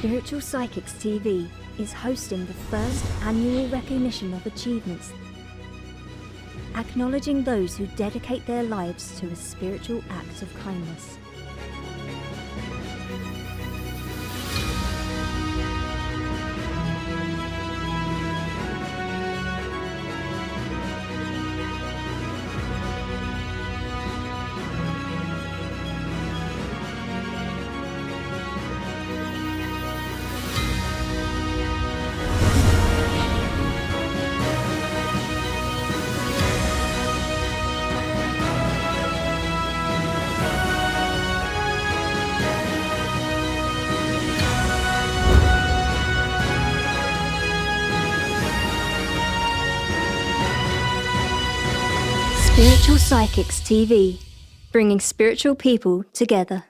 Spiritual Psychics TV is hosting the first annual recognition of achievements, acknowledging those who dedicate their lives to a spiritual act of kindness. Spiritual Psychics TV, bringing spiritual people together.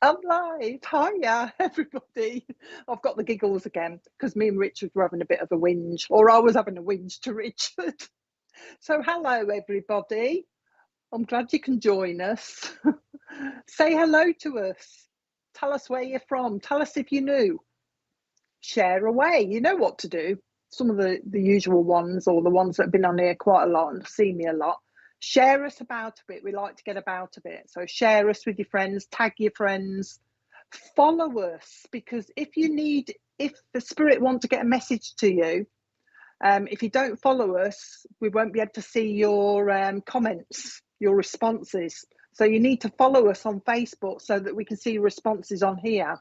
I'm live. Hiya, everybody. I've got the giggles again because me and Richard were having a bit of a whinge, or I was having a whinge to Richard. So hello, everybody. I'm glad you can join us. Say hello to us. Tell us where you're from. Tell us if you're new. Share away. You know what to do. Some of the usual ones, or the ones that have been on here quite a lot and see me a lot. Share us about a bit. We like to get about a bit. So share us with your friends, tag your friends, follow us, because if the spirit wants to get a message to you, if you don't follow us, we won't be able to see your comments, your responses. So you need to follow us on Facebook so that we can see your responses on here.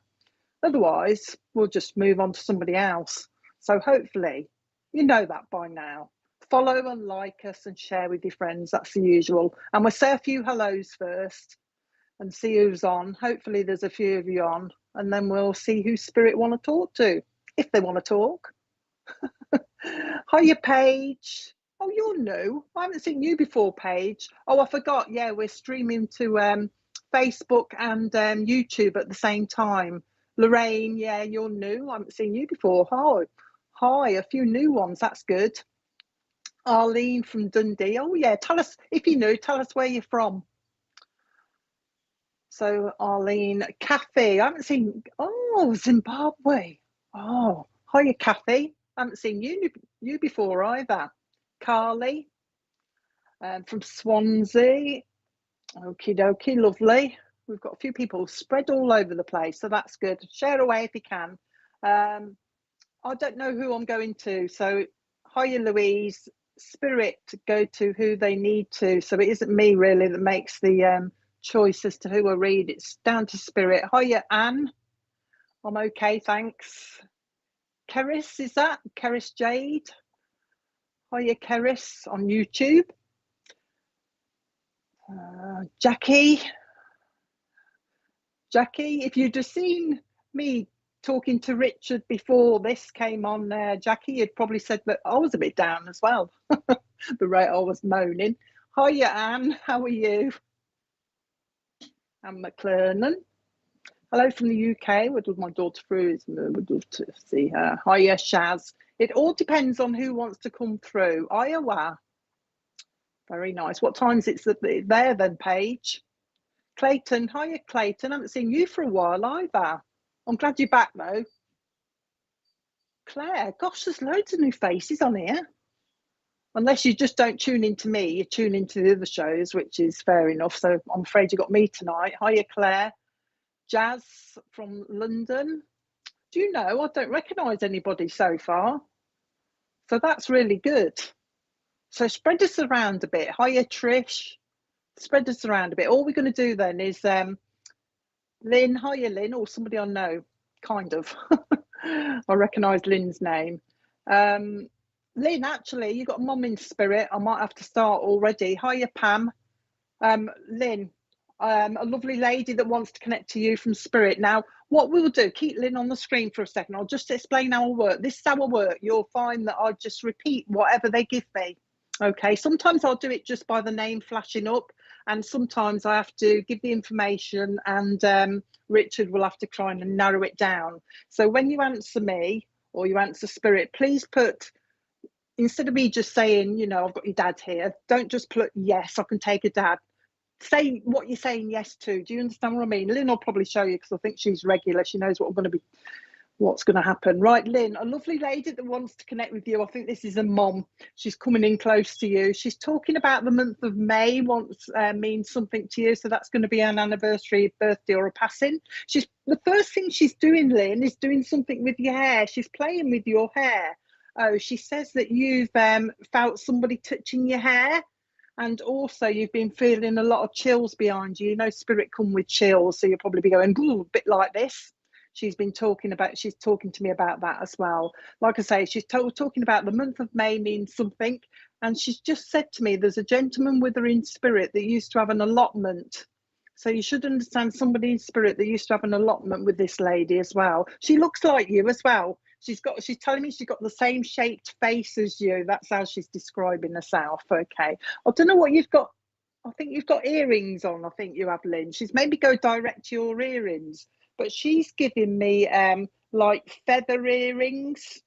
Otherwise, we'll just move on to somebody else. So hopefully you know that by now. Follow and like us and share with your friends. That's the usual. And we'll say a few hellos first and see who's on. Hopefully there's a few of you on, and then we'll see who spirit want to talk to, if they want to talk. Hiya, Paige. Oh, you're new. I haven't seen you before, Paige. Oh, I forgot. Yeah, we're streaming to Facebook and YouTube at the same time. Lorraine, yeah, you're new. I haven't seen you before. Hi, a few new ones. That's good. Arlene from Dundee. Oh yeah, tell us if you know. Tell us where you're from. So Arlene, Kathy. I haven't seen. Oh, Zimbabwe. Oh, hiya, Kathy. I haven't seen you before either. Carly, from Swansea. Okie dokie, lovely. We've got a few people spread all over the place, so that's good. Share away if you can. I don't know who I'm going to, so hiya, Louise. Spirit go to who they need to, so it isn't me really that makes the choice as to who I read. It's down to spirit. Hiya, Anne. I'm okay, thanks. Keris, is that Keris Jade? Hiya, Keris on YouTube. Jackie, if you'd have seen me talking to Richard before this came on there, Jackie, you'd probably said that I was a bit down as well. The rate I was moaning. Hiya, Anne, how are you? Anne McClernon. Hello from the UK. Would love my daughter through. Would love to see her. Hiya, Shaz. It all depends on who wants to come through. Iowa. Very nice. What time's it there then, Paige? Clayton. Hiya, Clayton. I haven't seen you for a while either. I'm glad you're back though. Claire, gosh, there's loads of new faces on here. Unless you just don't tune into me, you tune into the other shows, which is fair enough. So I'm afraid you got me tonight. Hiya, Claire. Jazz from London. Do you know, I don't recognise anybody so far. So that's really good. So spread us around a bit. Hiya, Trish. Spread us around a bit. All we're going to do then is Lynn. Hiya, Lynn, or somebody I know, kind of. I recognise Lynn's name. Lynn, actually, you got mum in spirit. I might have to start already. Hiya, Pam. Lynn, a lovely lady that wants to connect to you from spirit. Now, what we'll do, keep Lynn on the screen for a second. I'll just explain how I work. This is how I work. You'll find that I just repeat whatever they give me. Okay, sometimes I'll do it just by the name flashing up. and sometimes I have to give the information, and Richard will have to try and narrow it down. So when you answer me or you answer Spirit, please put, instead of me just saying, you know, I've got your dad here, don't just put yes, I can take a dad. Say what you're saying yes to. Do you understand what I mean? Lynn will probably show you, because I think she's regular. She knows what's going to happen. Right, Lynn, a lovely lady that wants to connect with you. I think this is a mom. She's coming in close to you. She's talking about the month of May means something to you. So that's going to be an anniversary, birthday, or a passing. The first thing she's doing, Lynn, is doing something with your hair. She's playing with your hair. Oh, she says that you've felt somebody touching your hair. And also you've been feeling a lot of chills behind you. You know, spirit come with chills. So you'll probably be going, ooh, a bit like this. She's talking to me about that as well. Like I say, she's talking about the month of May means something. And she's just said to me, there's a gentleman with her in spirit that used to have an allotment. So you should understand, somebody in spirit that used to have an allotment with this lady as well. She looks like you as well. She's telling me she's got the same shaped face as you. That's how she's describing herself. Okay. I don't know what you've got. I think you've got earrings on. I think you have, Lynn. She's maybe go direct to your earrings, but she's giving me like feather earrings.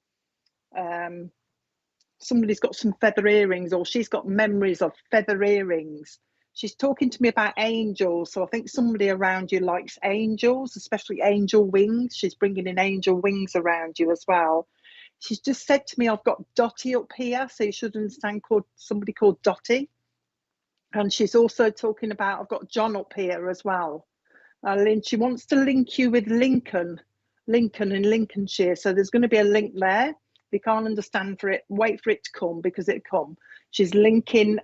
Somebody's got some feather earrings, or she's got memories of feather earrings. She's talking to me about angels. So I think somebody around you likes angels, especially angel wings. She's bringing in angel wings around you as well. She's just said to me, I've got Dottie up here. So you should understand somebody called Dottie. And she's also talking about, I've got John up here as well. Lynn, she wants to link you with Lincoln in Lincolnshire. So there's going to be a link there. If you can't understand for it, wait for it to come, because it come. She's linking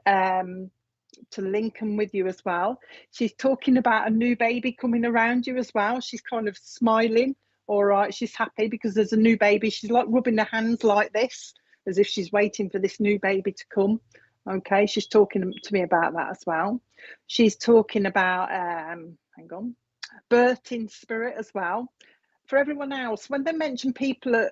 to Lincoln with you as well. She's talking about a new baby coming around you as well. She's kind of smiling. All right, she's happy because there's a new baby. She's like rubbing her hands like this, as if she's waiting for this new baby to come. Okay, she's talking to me about that as well. She's talking about hang on, birth in spirit as well. For everyone else, when they mention people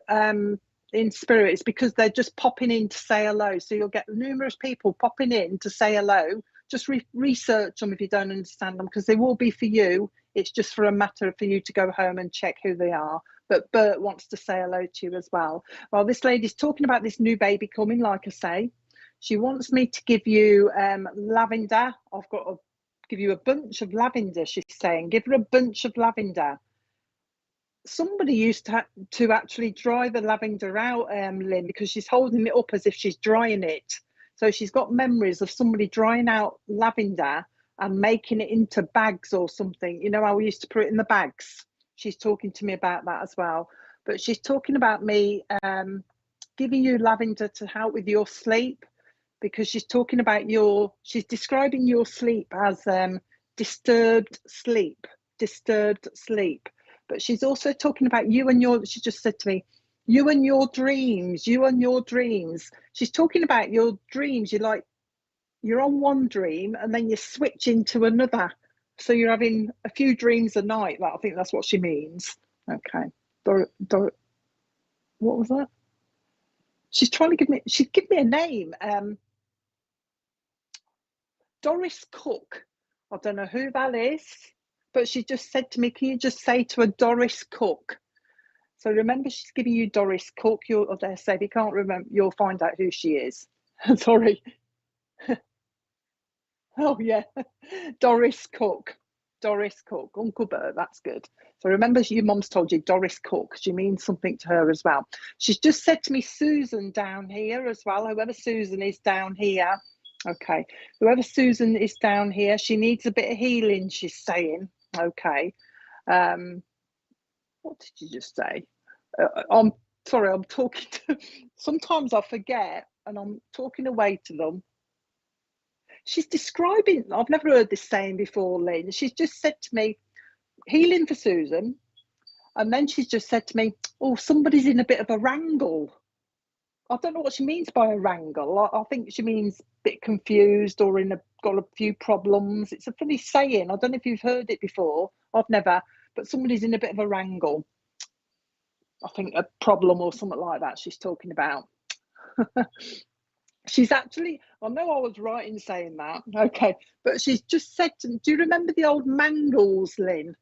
in spirit, it's because they're just popping in to say hello. So you'll get numerous people popping in to say hello. Just research them if you don't understand them, because they will be for you. It's just for a matter for you to go home and check who they are. But Bert wants to say hello to you as well. Well, this lady's talking about this new baby coming, like I say. She wants me to give you lavender. I've got to give you a bunch of lavender, she's saying. Give her a bunch of lavender. Somebody used to actually dry the lavender out, Lynn, because she's holding it up as if she's drying it. So she's got memories of somebody drying out lavender and making it into bags or something. You know how we used to put it in the bags? She's talking to me about that as well. But she's talking about me giving you lavender to help with your sleep, because she's talking about she's describing your sleep as disturbed sleep. But she's also talking about she just said to me, you and your dreams. She's talking about your dreams. You're on one dream and then you switch into another. So you're having a few dreams a night. I think that's what she means. Okay. What was that? She's trying to give me a name. Doris Cook. I don't know who that is, but she just said to me, can you just say to her Doris Cook? So remember, she's giving you Doris Cook. I dare say, if you can't remember, you'll find out who she is. Sorry. Oh, yeah. Doris Cook. Uncle Bert, that's good. So remember, your mum's told you Doris Cook. She means something to her as well. She's just said to me, Susan down here as well. Whoever Susan is down here. Okay. Whoever Susan is down here, she needs a bit of healing, she's saying. Okay. What did you just say? I'm sorry, I'm talking to... Sometimes I forget and I'm talking away to them. She's describing... I've never heard this saying before, Lynn. She's just said to me, healing for Susan. And then she's just said to me, oh, somebody's in a bit of a wrangle. I don't know what she means by a wrangle. I think she means a bit confused or got a few problems. It's a funny saying. I don't know if you've heard it before. I've never, but somebody's in a bit of a wrangle. I think a problem or something like that she's talking about. She's actually, I know I was right in saying that, okay, but she's just said to me, do you remember the old mangles, Lynn?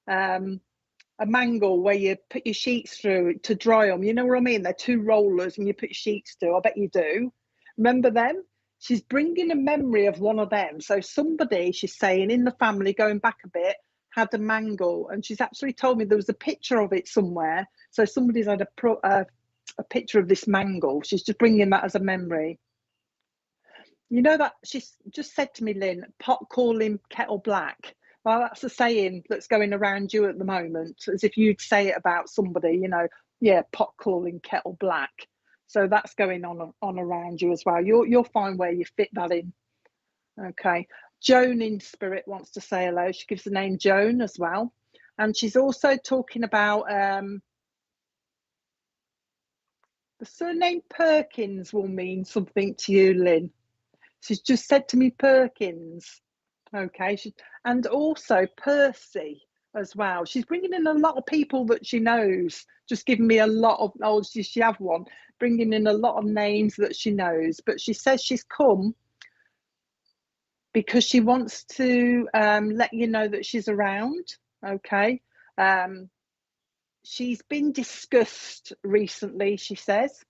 A mangle where you put your sheets through to dry them. You know what I mean? They're two rollers and you put your sheets through. I bet you do. Remember them? She's bringing a memory of one of them. So somebody, she's saying, in the family, going back a bit, had a mangle. And she's actually told me there was a picture of it somewhere. So somebody's had a picture of this mangle. She's just bringing that as a memory. You know that she's just said to me, Lynn, pot calling kettle black. Well, that's a saying that's going around you at the moment, as if you'd say it about somebody, you know, yeah, pot calling kettle black. So that's going on around you as well. You'll find where you fit that in. Okay. Joan in spirit wants to say hello. She gives the name Joan as well. And she's also talking about the surname Perkins will mean something to you, Lynn. She's just said to me Perkins. Okay. And also Percy as well. She's bringing in a lot of people that she knows, just giving me a lot of, oh, she have one, bringing in a lot of names that she knows. But she says she's come because she wants to let you know that she's around. Okay. She's been discussed recently, she says,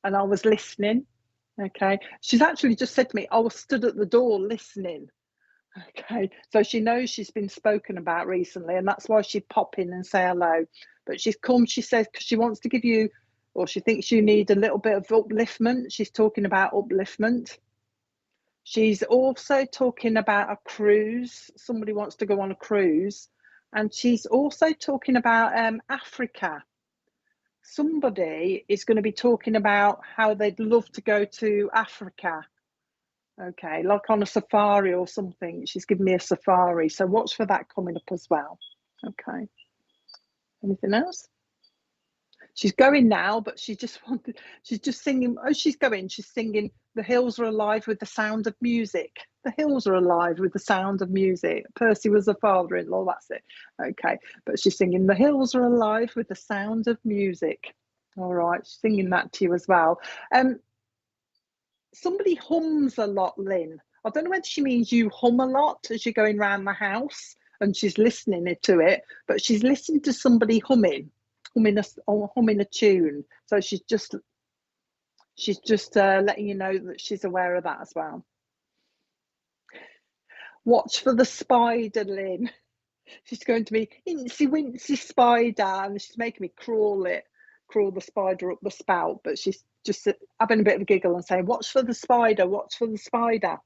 and I was listening. Okay. She's actually just said to me, I was stood at the door listening. Okay. So she knows she's been spoken about recently, and that's why she'd pop in and say hello. But she's come, she says, because she wants to give you, or she thinks you need a little bit of upliftment. She's talking about upliftment. She's also talking about a cruise. Somebody wants to go on a cruise. And she's also talking about Africa. Somebody is going to be talking about how they'd love to go to Africa. Okay, like on a safari or something. She's given me a safari. So watch for that coming up as well. Okay. Anything else? She's going now, but she's just singing. Oh, she's going. She's singing, "The hills are alive with the sound of music." The hills are alive with the sound of music. Percy was a father-in-law. That's it. Okay, but she's singing, "The hills are alive with the sound of music." All right, she's singing that to you as well. Somebody hums a lot, Lynn. I don't know whether she means you hum a lot as you're going around the house and she's listening to it, but she's listening to somebody humming a tune. So she's just letting you know that she's aware of that as well. Watch for the spider, Lynn. She's going to be incy wincy spider, and she's making me crawl the spider up the spout, but she's just having a bit of a giggle and saying, "Watch for the spider, watch for the spider."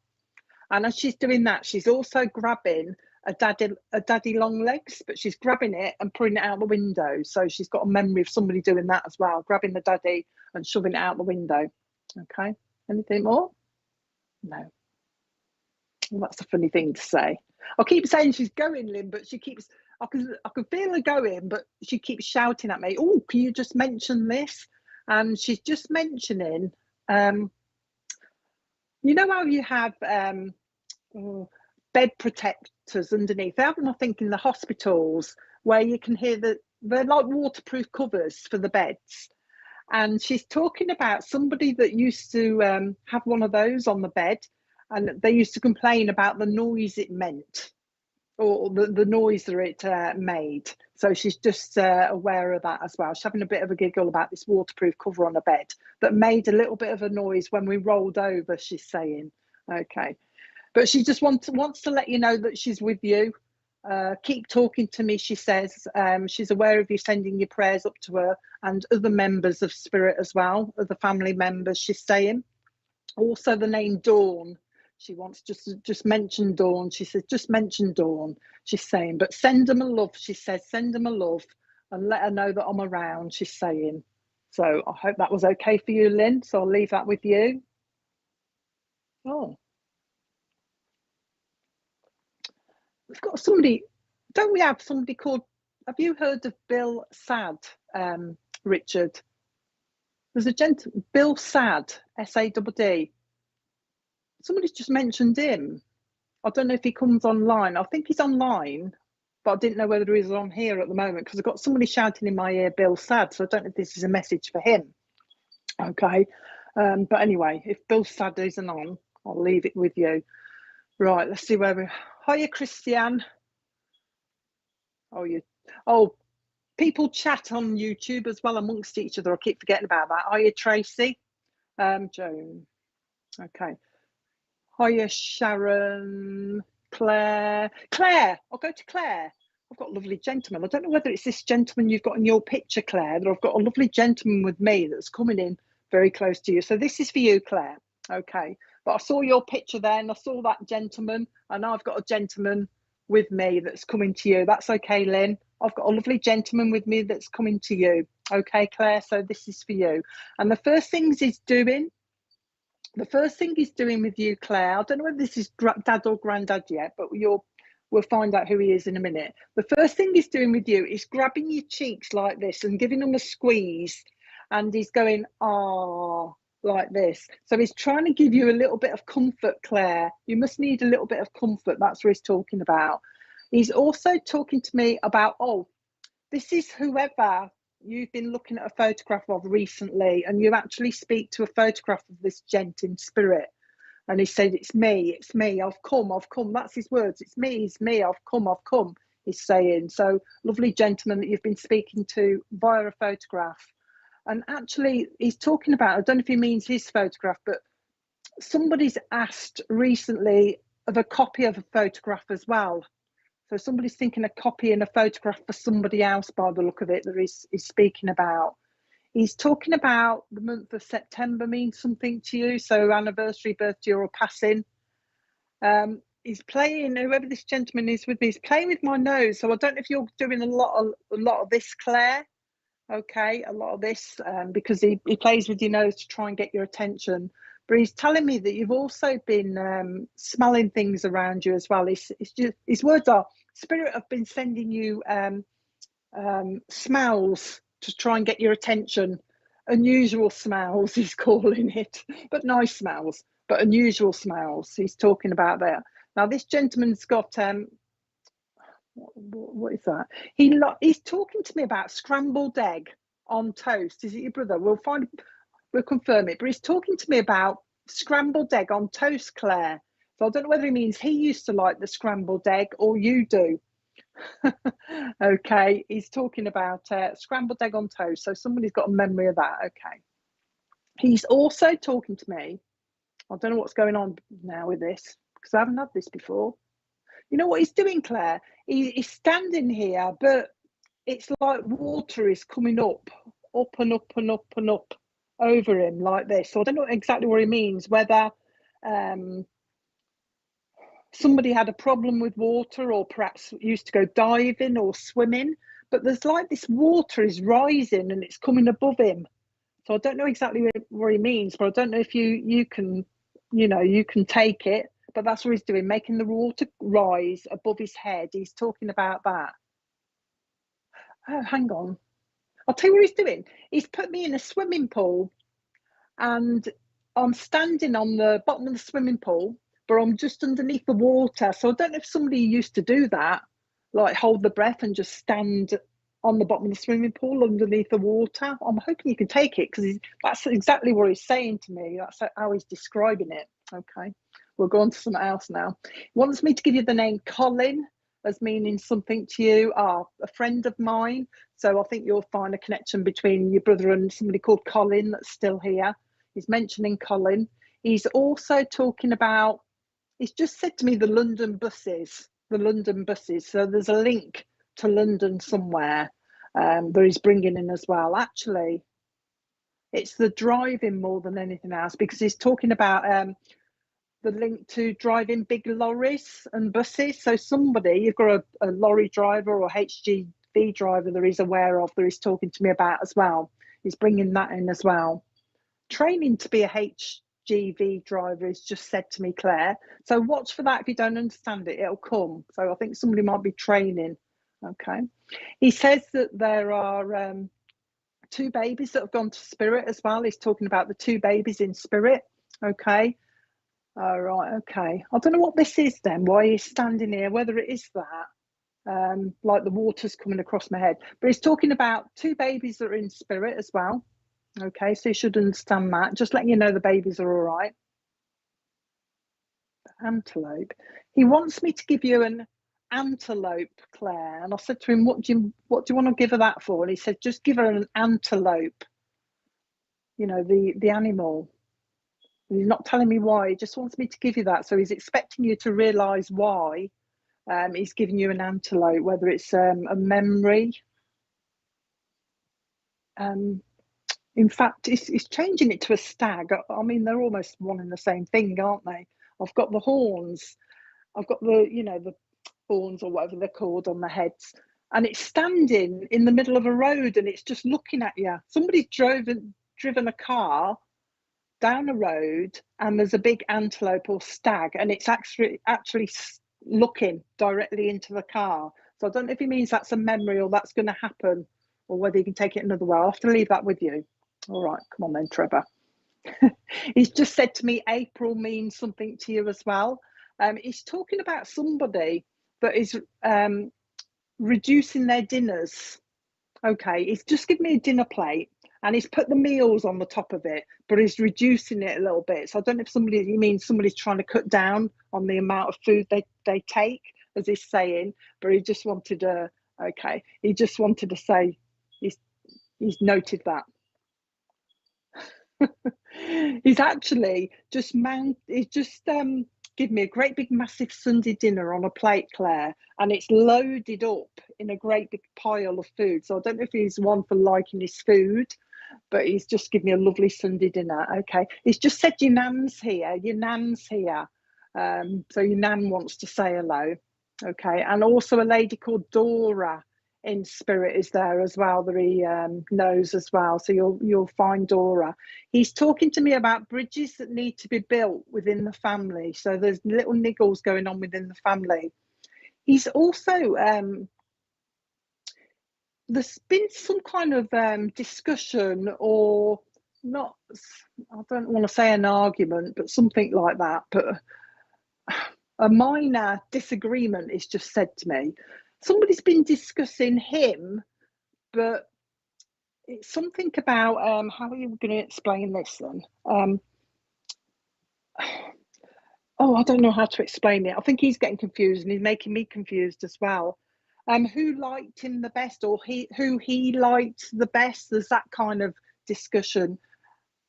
And as she's doing that, she's also grabbing a daddy long legs, but she's grabbing it and putting it out the window. So she's got a memory of somebody doing that as well, grabbing the daddy and shoving it out the window. Okay. Anything more? No. Well, that's a funny thing to say. I keep saying she's going, Lynn, but she keeps, I can feel her going, but she keeps shouting at me, "Oh, can you just mention this?" And she's just mentioning, you know how you have bed protectors underneath? They have them, I think, in the hospitals where you can hear they're like waterproof covers for the beds. And she's talking about somebody that used to have one of those on the bed, and they used to complain about the noise it meant, or the noise that it made. So she's just aware of that as well. She's having a bit of a giggle about this waterproof cover on a bed that made a little bit of a noise when we rolled over, she's saying. Okay. But she just wants to let you know that she's with you. Keep talking to me, she says. She's aware of you sending your prayers up to her and other members of spirit as well, other family members, she's saying. Also the name Dawn. She wants just mention Dawn. She says, just mention Dawn, she's saying. But send them a love, she says. Send them a love and let her know that I'm around, she's saying. So I hope that was okay for you, Lynn. So I'll leave that with you. Oh. We've got somebody, don't we have somebody called, have you heard of Bill Sad, Richard? There's a gentleman, Bill Sad, S-A-D-D. Somebody's just mentioned him. I don't know if he comes online. I think he's online, but I didn't know whether he's on here at the moment because I've got somebody shouting in my ear, Bill Sad. So I don't know if this is a message for him. Okay. But anyway, if Bill Sad isn't on, I'll leave it with you. Right, let's see where we're. Hiya, Christian. Oh, people chat on YouTube as well amongst each other. I keep forgetting about that. Hiya, Tracy. Joan. Okay. Hiya, Sharon. Claire. I'll go to Claire. I've got a lovely gentleman. I don't know whether it's this gentleman you've got in your picture, Claire, that I've got a lovely gentleman with me that's coming in very close to you. So this is for you, Claire. Okay. But I saw your picture there and I saw that gentleman, and I've got a gentleman with me that's coming to you. That's okay, Lynn. I've got a lovely gentleman with me that's coming to you. Okay, Claire, so this is for you. And the first thing he's doing with you, Claire, I don't know whether this is dad or granddad yet, but we'll find out who he is in a minute. The first thing he's doing with you is grabbing your cheeks like this and giving them a squeeze, and he's going, ah, like this. So he's trying to give you a little bit of comfort, Claire. You must need a little bit of comfort. That's what he's talking about. He's also talking to me about, this is whoever you've been looking at a photograph of recently, and you actually speak to a photograph of this gent in spirit. And he said, it's me, I've come. That's his words. It's me, I've come, he's saying. So, lovely gentleman that you've been speaking to via a photograph. And actually, he's talking about, I don't know if he means his photograph, but somebody's asked recently of a copy of a photograph as well. So somebody's thinking of copying a photograph for somebody else by the look of it that he's speaking about. He's talking about the month of September means something to you. So anniversary, birthday or passing. He's playing, whoever this gentleman is with me, he's playing with my nose. So I don't know if you're doing a lot of this, Claire. Okay, a lot of this, because he plays with your nose to try and get your attention. But he's telling me that you've also been smelling things around you as well. His words are, Spirit have been sending you smells to try and get your attention. Unusual smells, he's calling it, but nice smells, but unusual smells. He's talking about that. Now, this gentleman's got, what is that? He's talking to me about scrambled egg on toast. Is it your brother? We'll confirm it. But he's talking to me about scrambled egg on toast, Claire. So I don't know whether he means he used to like the scrambled egg or you do. Okay, he's talking about scrambled egg on toast. So somebody's got a memory of that. Okay. He's also talking to me. I don't know what's going on now with this because I haven't had this before. You know what he's doing, Claire? He's standing here, but it's like water is coming up and up and up and up over him like this. So I don't know exactly what he means, whether somebody had a problem with water or perhaps used to go diving or swimming, but there's like this water is rising and it's coming above him. So I don't know exactly what he means, but I don't know if you can take it. But that's what he's doing, making the water rise above his head. He's talking about that. Oh, hang on. I'll tell you what he's doing. He's put me in a swimming pool and I'm standing on the bottom of the swimming pool, but I'm just underneath the water. So I don't know if somebody used to do that, like hold the breath and just stand on the bottom of the swimming pool underneath the water. I'm hoping you can take it because that's exactly what he's saying to me. That's how he's describing it. Okay. We'll go on to something else now. He wants me to give you the name Colin as meaning something to you. A friend of mine. So I think you'll find a connection between your brother and somebody called Colin that's still here. He's mentioning Colin. He's also talking about, he's just said to me the London buses. So there's a link to London somewhere that he's bringing in as well. Actually, it's the driving more than anything else because he's talking about the link to driving big lorries and buses. So you've got a lorry driver or HGV driver that he's aware of that he's talking to me about as well. He's bringing that in as well. Training to be a HGV driver is just said to me, Claire. So watch for that. If you don't understand it, it'll come. So I think somebody might be training. Okay. He says that there are 2 babies that have gone to spirit as well. He's talking about the 2 babies in spirit. Okay. All right, okay. I don't know what this is then, why he's standing here, whether it is that, like the water's coming across my head. But he's talking about 2 babies that are in spirit as well, Okay, so you should understand that. Just letting you know the babies are all right. Antelope. He wants me to give you an antelope, Claire. And I said to him, what do you want to give her that for? And he said, just give her an antelope, the animal. And he's not telling me why, he just wants me to give you that. So he's expecting you to realise why he's giving you an antelope, whether it's a memory. In fact, it's changing it to a stag. I mean, they're almost one and the same thing, aren't they? I've got the horns. I've got the horns or whatever they're called on the heads. And it's standing in the middle of a road and it's just looking at you. Somebody's driven a car down a road and there's a big antelope or stag and it's actually looking directly into the car. So I don't know if he means that's a memory or that's going to happen or whether you can take it another way. I'll have to leave that with you. All right, come on then, Trevor. He's just said to me, April means something to you as well. He's talking about somebody that is reducing their dinners. Okay, he's just given me a dinner plate and he's put the meals on the top of it, but he's reducing it a little bit. So I don't know if he means somebody's trying to cut down on the amount of food they take, as he's saying, but he just wanted to say he's noted that. He's actually just give me a great big massive Sunday dinner on a plate, Claire, and it's loaded up in a great big pile of food. So I don't know if he's one for liking his food, but he's just given me a lovely Sunday dinner. Okay, he's just said your nan's here. So your nan wants to say hello. Okay, and also a lady called Dora in spirit is there as well that he knows as well. So you'll find Dora. He's talking to me about bridges that need to be built within the family. So there's little niggles going on within the family. He's also there's been some kind of discussion or not. I don't want to say an argument, but something like that. But a minor disagreement is just said to me. Somebody's been discussing him, but it's something about how are you going to explain this then? I don't know how to explain it. I think he's getting confused and he's making me confused as well. Who liked him the best, or who he liked the best? There's that kind of discussion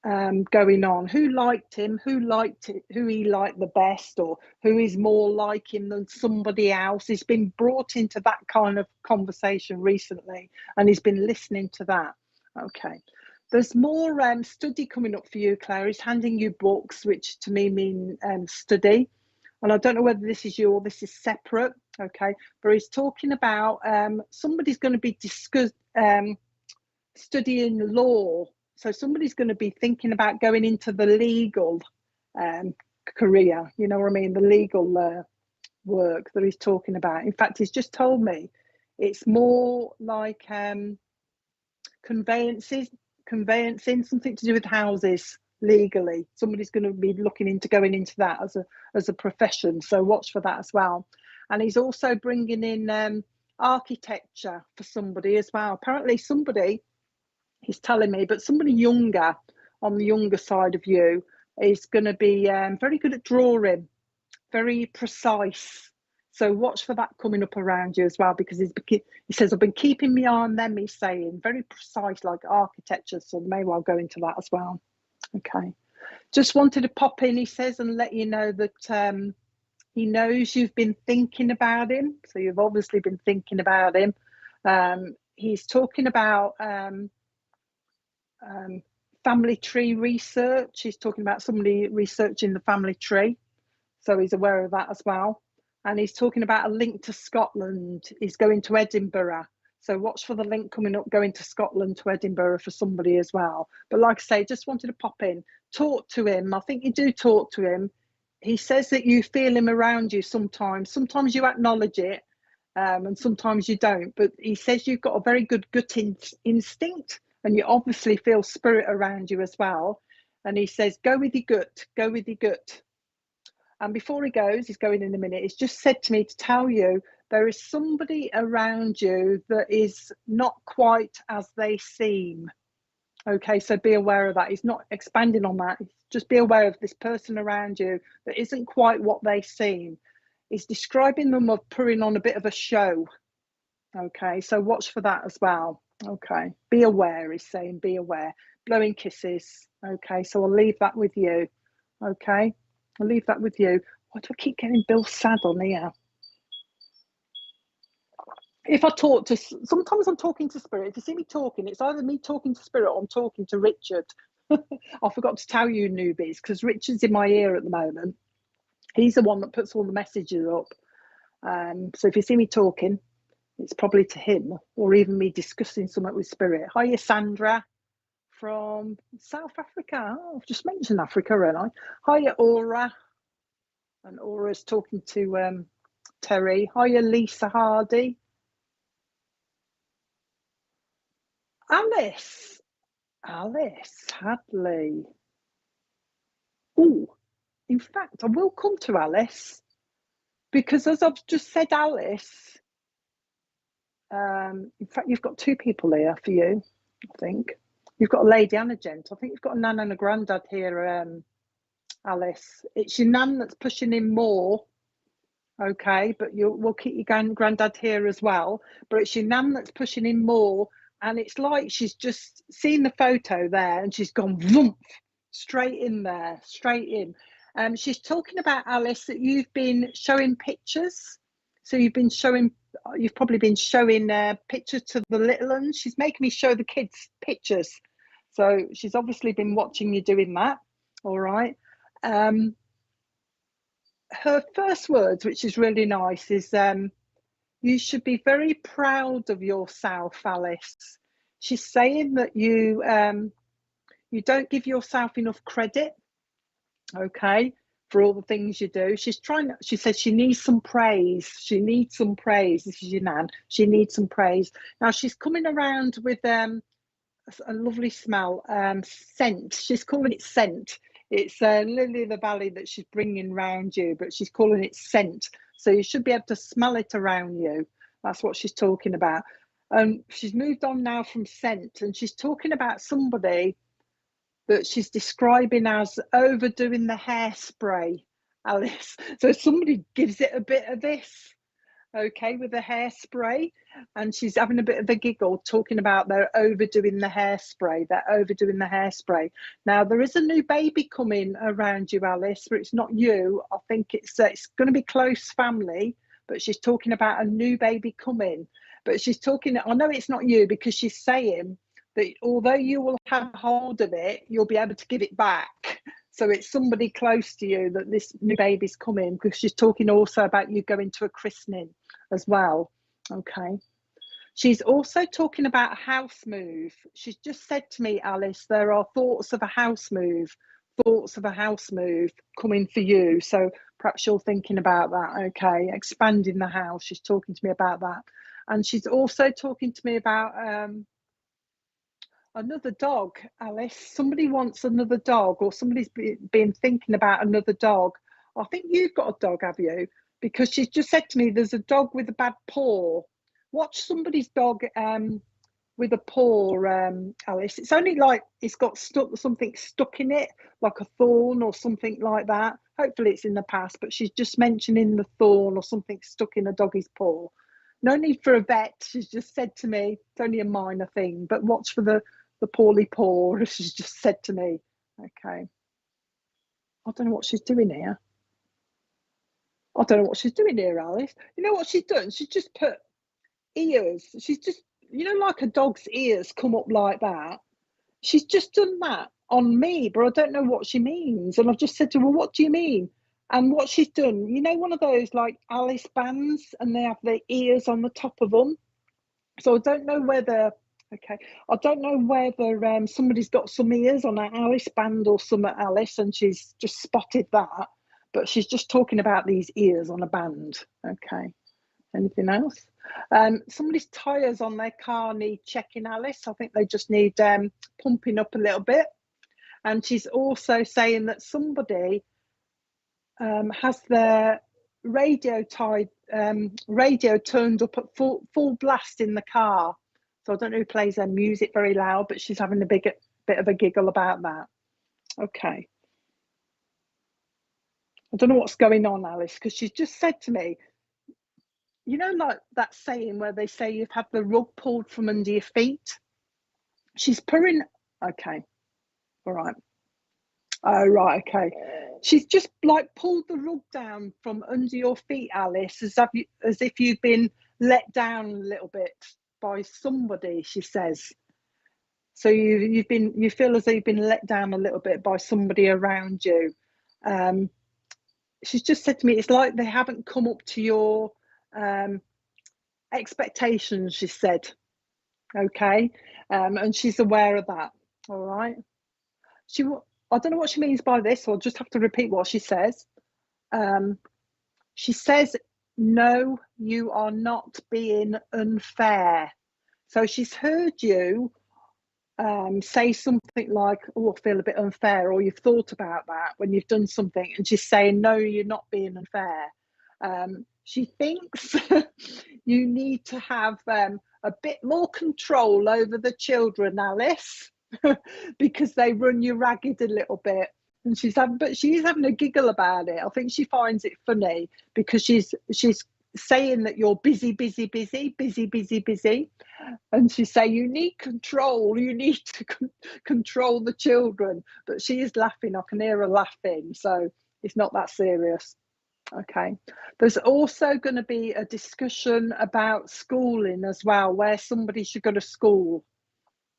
going on. Who liked him? Who he liked the best, or who is more like him than somebody else? He's been brought into that kind of conversation recently, and he's been listening to that. Okay, there's more study coming up for you, Claire. He's handing you books, which to me mean study, and I don't know whether this is you or this is separate. Okay, but he's talking about somebody's going to be studying law. So somebody's going to be thinking about going into the legal career, you know what I mean? The legal work that he's talking about. In fact, he's just told me it's more like conveyancing, something to do with houses legally. Somebody's going to be looking into going into that as a profession. So watch for that as well. And he's also bringing in architecture for somebody as well. Apparently somebody, he's telling me, but somebody younger, on the younger side of you, is going to be very good at drawing, very precise. So watch for that coming up around you as well, because he says, I've been keeping my eye on them, he's saying, very precise, like architecture, so may well go into that as well. Okay. Just wanted to pop in, he says, and let you know that he knows you've been thinking about him. So you've obviously been thinking about him. He's talking about family tree research. He's talking about somebody researching the family tree, so he's aware of that as well. And he's talking about a link to Scotland. He's going to Edinburgh, so watch for the link coming up, going to Scotland to Edinburgh for somebody as well. But like I say, just wanted to pop in, talk to him. I think you do talk to him. He says that you feel him around you sometimes you acknowledge it, and sometimes you don't, but he says you've got a very good gut instinct, and you obviously feel spirit around you as well. And he says, go with your gut. And before he goes, he's going in a minute, he's just said to me to tell you there is somebody around you that is not quite as they seem. Okay, so be aware of that. He's not expanding on that. Just be aware of this person around you that isn't quite what they seem. He's describing them of putting on a bit of a show. Okay, so watch for that as well. Okay, be aware, he's saying, be aware. Blowing kisses. Okay, so I'll leave that with you. Okay, I'll leave that with you. Why do I keep getting Bill sad on here? If I talk to, sometimes I'm talking to spirit. If you see me talking, it's either me talking to spirit or I'm talking to Richard. I forgot to tell you, newbies, because Richard's in my ear at the moment. He's the one that puts all the messages up. So if you see me talking, it's probably to him, or even me discussing something with spirit. Hiya, Sandra from South Africa. Oh, I've just mentioned Africa, haven't I? Hiya, Aura. And Aura's talking to Terry. Hiya, Lisa Hardy. Alice Hadley. Oh, in fact, I will come to Alice, because as I've just said, Alice, in fact, you've got two people here for you, I think. You've got a lady and a gent. I think you've got a nan and a granddad here, Alice. It's your nan that's pushing in more, okay, but we'll keep your granddad here as well. But it's your nan that's pushing in more, and it's like she's just seen the photo there and she's gone vroom, straight in there, straight in. She's talking about, Alice, that you've been showing pictures. So you've probably been showing pictures to the little ones. She's making me show the kids pictures. So she's obviously been watching you doing that. All right. Her first words, which is really nice, is you should be very proud of yourself, Alice. She's saying that you don't give yourself enough credit, okay, for all the things you do. She says she needs some praise. She needs some praise. This is your nan. She needs some praise. Now she's coming around with a lovely smell, scent. She's calling it scent. It's Lily of the Valley that she's bringing round you, but she's calling it scent. So you should be able to smell it around you. That's what she's talking about. She's moved on now from scent, and she's talking about somebody that she's describing as overdoing the hairspray, Alice. So somebody gives it a bit of this, okay, with the hairspray, and she's having a bit of a giggle talking about they're overdoing the hairspray. Now there is a new baby coming around you, Alice, but it's not you. I think it's going to be close family, but she's talking about a new baby coming. But she's talking, I know it's not you, because she's saying that although you will have hold of it, you'll be able to give it back. So it's somebody close to you that this new baby's coming, because she's talking also about you going to a christening as well. Okay. She's also talking about a house move. She's just said to me, Alice, there are thoughts of a house move coming for you. So perhaps you're thinking about that. Okay. Expanding the house. She's talking to me about that. And she's also talking to me about another dog, Alice. Somebody wants another dog, or somebody's been thinking about another dog. I think you've got a dog, have you? Because she's just said to me, there's a dog with a bad paw. Watch somebody's dog with a paw, Alice. It's only like it's got something stuck in it, like a thorn or something like that. Hopefully it's in the past, but she's just mentioning the thorn or something stuck in a doggy's paw. No need for a vet. She's just said to me, it's only a minor thing, but watch for the poorly paw, she's just said to me. Okay. I don't know what she's doing here. Alice. You know what she's done? She's just put ears. She's just, like a dog's ears come up like that. She's just done that on me, but I don't know what she means. And I've just said to her, well, what do you mean? And what she's done, one of those like Alice bands, and they have the ears on the top of them. So I don't know whether somebody's got some ears on an Alice band or some at Alice, and she's just spotted that. But she's just talking about these ears on a band. Okay. Anything else? Somebody's tyres on their car need checking, Alice. I think they just need pumping up a little bit. And she's also saying that somebody has their radio turned up at full blast in the car. So I don't know who plays their music very loud, but she's having a big bit of a giggle about that. Okay. I don't know what's going on, Alice, because she's just said to me, you know, like that saying where they say you've had the rug pulled from under your feet? She's purring. Okay. All right. Oh, right. Okay. She's just like pulled the rug down from under your feet, Alice, as if you've been let down a little bit by somebody, she says. So you feel as though you've been let down a little bit by somebody around you. She's just said to me, it's like they haven't come up to your expectations, she said. Okay. And she's aware of that. All right. I don't know what she means by this, so I'll just have to repeat what she says. She says, no, you are not being unfair. So she's heard you say something like, oh, I feel a bit unfair, or you've thought about that when you've done something, and she's saying, no, you're not being unfair. She thinks you need to have a bit more control over the children, Alice, because they run you ragged a little bit. And she's having a giggle about it. I think she finds it funny because she's saying that you're busy, and she's saying you need control. You need to control the children. But she is laughing. I can hear her laughing. So it's not that serious. Okay. There's also going to be a discussion about schooling as well, where somebody should go to school.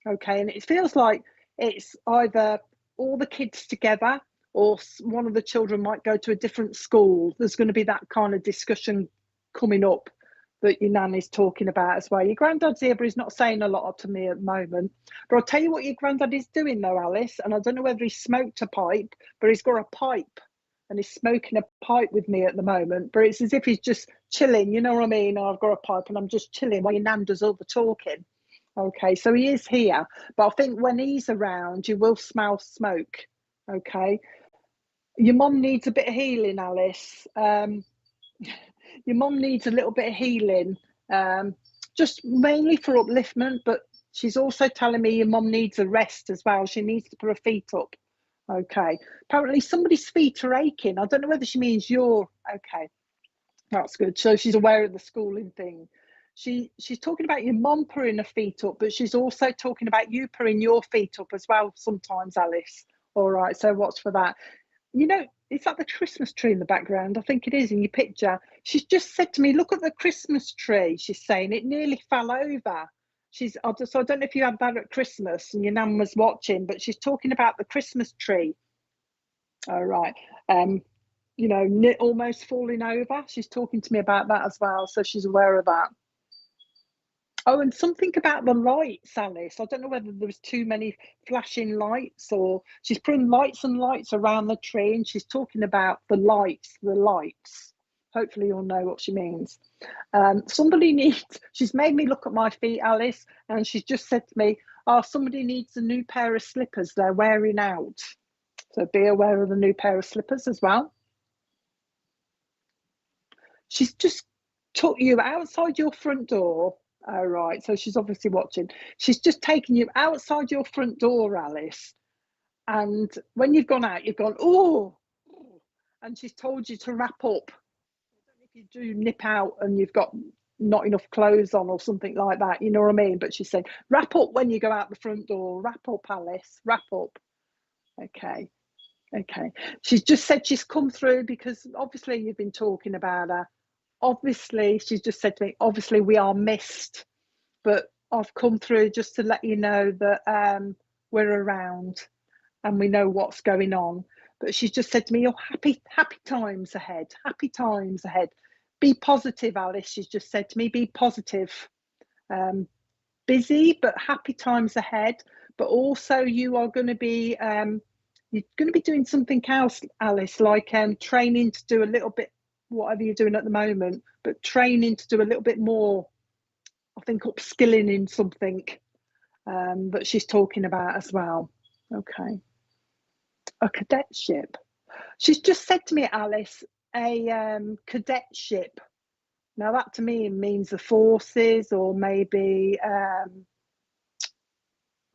Okay. And it feels like it's either all the kids together or one of the children might go to a different school. There's going to be that kind of discussion coming up that your nan is talking about as well. Your granddad's here, but he's not saying a lot to me at the moment. But I'll tell you what your granddad is doing though, Alice, and I don't know whether he smoked a pipe, but he's got a pipe and he's smoking a pipe with me at the moment. But it's as if he's just chilling, you know what I mean? I've got a pipe and I'm just chilling while your nan does all the talking. Okay, so he is here, but I think when he's around, you will smell smoke. Okay, your mum needs a bit of healing, Alice. Your mum needs a little bit of healing, just mainly for upliftment, but she's also telling me your mum needs a rest as well. She needs to put her feet up. Okay, apparently somebody's feet are aching. I don't know whether she means you're okay. That's good. So she's aware of the schooling thing. She's talking about your mum putting her feet up, but she's also talking about you putting your feet up as well sometimes, Alice. All right, so watch for that. You know, is that the Christmas tree in the background? I think it is in your picture. She's just said to me, look at the Christmas tree. She's saying it nearly fell over. So I don't know if you had that at Christmas and your nan was watching, but she's talking about the Christmas tree. All right. You know, almost falling over. She's talking to me about that as well. So she's aware of that. Oh, and something about the lights, Alice. I don't know whether there was too many flashing lights or she's putting lights and lights around the tree and she's talking about the lights. Hopefully you'll know what she means. She's made me look at my feet, Alice, and she's just said to me, oh, somebody needs a new pair of slippers. They're wearing out. So be aware of the new pair of slippers as well. She's just took you outside your front door. Oh, right. So she's obviously watching. She's just taken you outside your front door, Alice. And when you've gone out, you've gone, oh, and she's told you to wrap up. I don't know if you do nip out and you've got not enough clothes on or something like that. You know what I mean? But she said, wrap up when you go out the front door. Wrap up, Alice. Wrap up. Okay. Okay. She's just said she's come through because obviously you've been talking about her. Obviously, she's just said to me, obviously we are missed, but I've come through just to let you know that we're around and we know what's going on. But she's just said to me, oh, happy times ahead, happy times ahead. Be positive, Alice. She's just said to me, be positive. Busy, but happy times ahead. But also you are going to be, you're going to be doing something else, Alice, like training to do a little bit, whatever you're doing at the moment, but training to do a little bit more, I think upskilling in something that she's talking about as well. Okay. A cadetship. She's just said to me, Alice, a cadetship. Now that to me means the forces or maybe,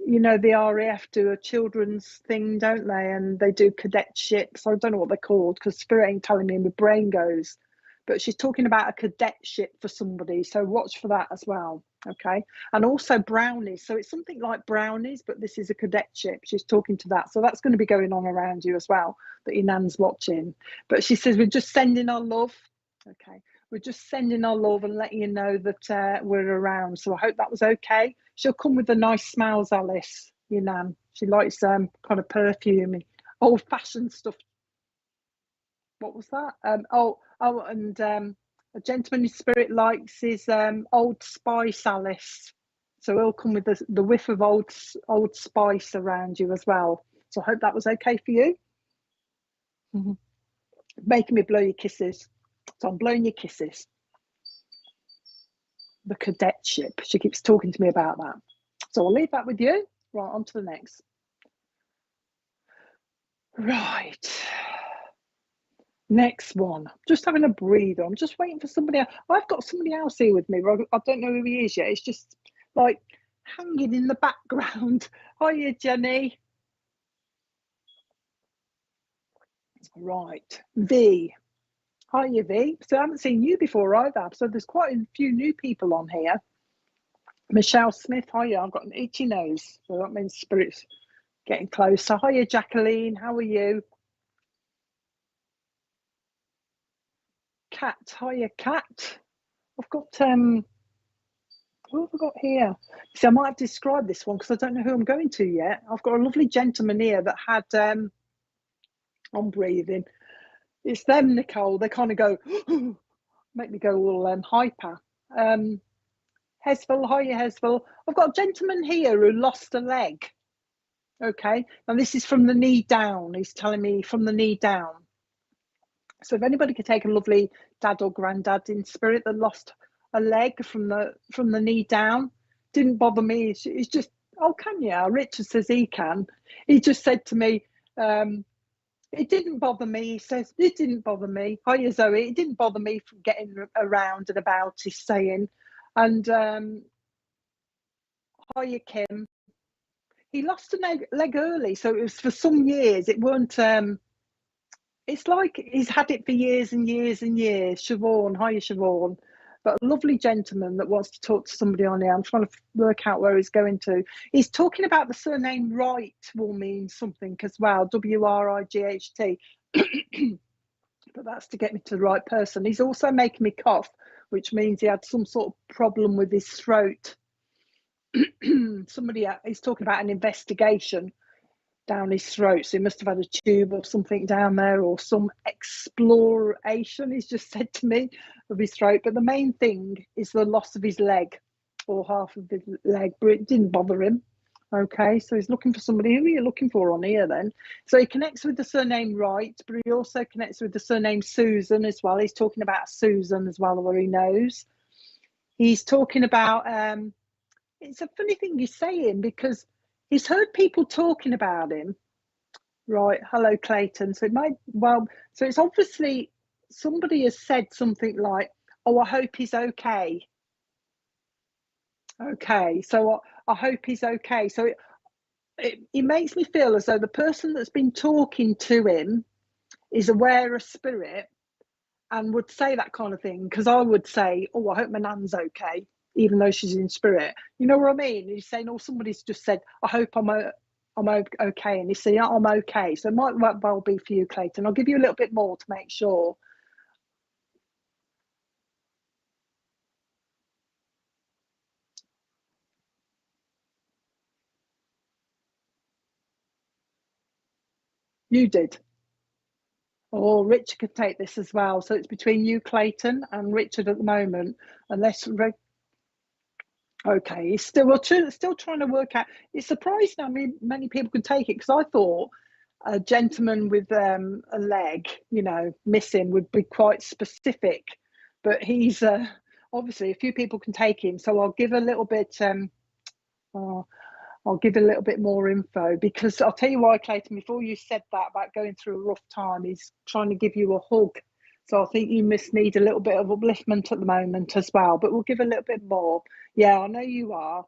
you know, the RAF do a children's thing, don't they? And they do cadetships. I don't know what they're called because Spirit ain't telling me and my brain goes. But she's talking about a cadetship for somebody. So watch for that as well. Okay. And also brownies. So it's something like brownies, but this is a cadetship. She's talking to that. So that's going to be going on around you as well, that your nan's watching. But she says, we're just sending our love. Okay. We're just sending our love and letting you know that we're around. So I hope that was okay. She'll come with the nice smells, Alice, your nan. She likes kind of perfumey, old-fashioned stuff. What was that? And a gentleman in spirit likes his Old Spice, Alice. So he'll come with the whiff of old spice around you as well. So I hope that was okay for you. Making me blow your kisses. So I'm blowing your kisses. The cadetship. She keeps talking to me about that. So I'll leave that with you. Right, on to the next. Right. Next one. Just having a breather. I'm just waiting for somebody else. I've got somebody else here with me. I don't know who he is yet. It's just like hanging in the background. Hiya, Jenny. Right. V. Hiya, V. So I haven't seen you before either. So there's quite a few new people on here. Michelle Smith. Hiya. I've got an itchy nose. So that means spirit's getting closer. Hiya, Jacqueline. How are you? Cat. Hiya, Cat. I've got what have I got here? See, I might have to describe this one because I don't know who I'm going to yet. I've got a lovely gentleman here that had I'm breathing. It's them, Nicole. They kind of go make me go all hyper. Hesville, hiya, Hesville. I've got a gentleman here who lost a leg. Okay, and this is from the knee down. He's telling me from the knee down. So if anybody could take a lovely dad or granddad in spirit that lost a leg from the knee down, didn't bother me. It's just, oh, can you? Richard says he can. He just said to me, it didn't bother me. He says, it didn't bother me. Hiya, Zoe. It didn't bother me from getting around and about, he's saying. And hiya, Kim. He lost a leg early, so it was for some years. It weren't... it's like he's had it for years and years and years. Siobhan, hiya, Siobhan. But a lovely gentleman that wants to talk to somebody on here. I'm trying to work out where he's going to. He's talking about the surname Wright will mean something as well, W-R-I-G-H-T. But that's to get me to the right person. He's also making me cough, which means he had some sort of problem with his throat. He's talking about an investigation down his throat, so he must have had a tube or something down there, or some exploration, he's just said to me, of his throat. But the main thing is the loss of his leg, or half of his leg, but it didn't bother him. Okay, so he's looking for somebody. Who are you looking for on here then? So he connects with the surname Wright, but he also connects with the surname Susan as well. He's talking about Susan as well, where he knows. He's talking about it's a funny thing he's saying, because he's heard people talking about him. Right. Hello, Clayton. So so it's obviously somebody has said something like, oh, I hope he's okay. Okay. So I hope he's okay. So it makes me feel as though the person that's been talking to him is aware of spirit and would say that kind of thing. Because I would say, oh, I hope my nan's okay, even though she's in spirit. You know what I mean? He's saying, oh, somebody's just said, I hope I'm okay. And he's saying, yeah, I'm okay. So it might well be for you, Clayton. I'll give you a little bit more to make sure. You did. Or Richard could take this as well. So it's between you, Clayton, and Richard at the moment. Unless... Okay, he's still trying to work out. It's surprising how many people can take it, because I thought a gentleman with a leg, missing would be quite specific, but he's obviously a few people can take him. So I'll give a little bit. I'll give a little bit more info, because I'll tell you why, Clayton. Before you said that about going through a rough time, he's trying to give you a hug. So I think you must need a little bit of upliftment at the moment as well, but we'll give a little bit more. Yeah, I know you are.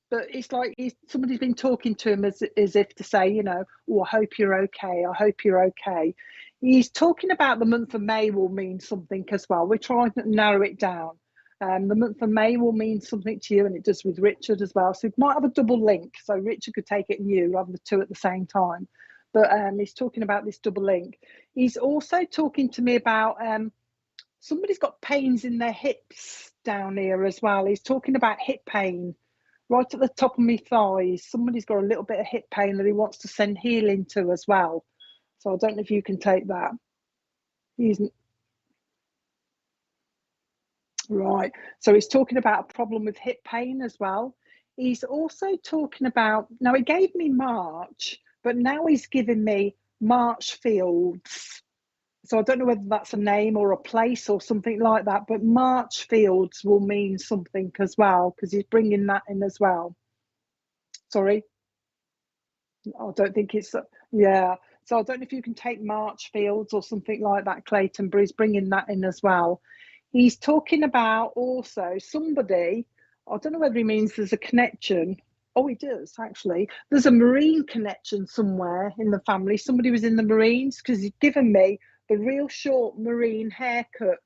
but it's like somebody's been talking to him as if to say, you know, oh, I hope you're okay. I hope you're okay. He's talking about the month of May will mean something as well. We're trying to narrow it down. The month of May will mean something to you, and it does with Richard as well. So it might have a double link. So Richard could take it and you, rather than the two at the same time. But he's talking about this double link. He's also talking to me about somebody's got pains in their hips down here as well. He's talking about hip pain right at the top of my thighs. Somebody's got a little bit of hip pain that he wants to send healing to as well. So I don't know if you can take that. Right. So he's talking about a problem with hip pain as well. He's also talking about, now he gave me March, but now he's giving me Marchfields. So I don't know whether that's a name or a place or something like that, but Marchfields will mean something as well, because he's bringing that in as well. Sorry. I don't think it's, yeah. So I don't know if you can take Marchfields or something like that, Clayton, but he's bringing that in as well. He's talking about also somebody, I don't know whether he means there's a connection. Oh, he does, actually. There's a marine connection somewhere in the family. Somebody was in the Marines, because he's given me the real short marine haircut.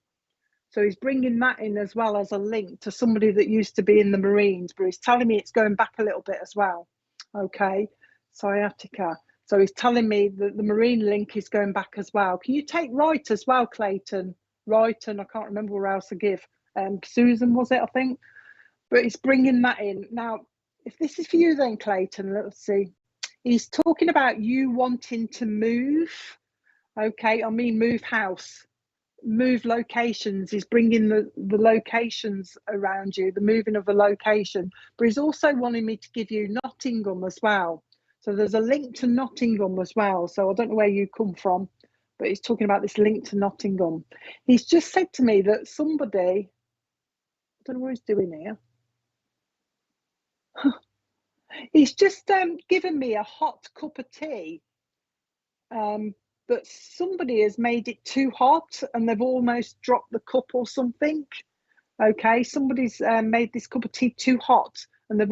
So he's bringing that in as well as a link to somebody that used to be in the Marines, but he's telling me it's going back a little bit as well. Okay, sciatica. So he's telling me that the marine link is going back as well. Can you take right as well, Clayton? Right, and I can't remember where else to give. Susan, was it, I think? But he's bringing that in. Now, if this is for you then, Clayton, let's see. He's talking about you wanting to move. Okay, I mean move house, move locations. He's bringing the locations around you, the moving of a location. But he's also wanting me to give you Nottingham as well. So there's a link to Nottingham as well. So I don't know where you come from, but he's talking about this link to Nottingham. He's just said to me that somebody, I don't know what he's doing here. He's just given me a hot cup of tea, but somebody has made it too hot and they've almost dropped the cup or something. Okay, somebody's made this cup of tea too hot and they've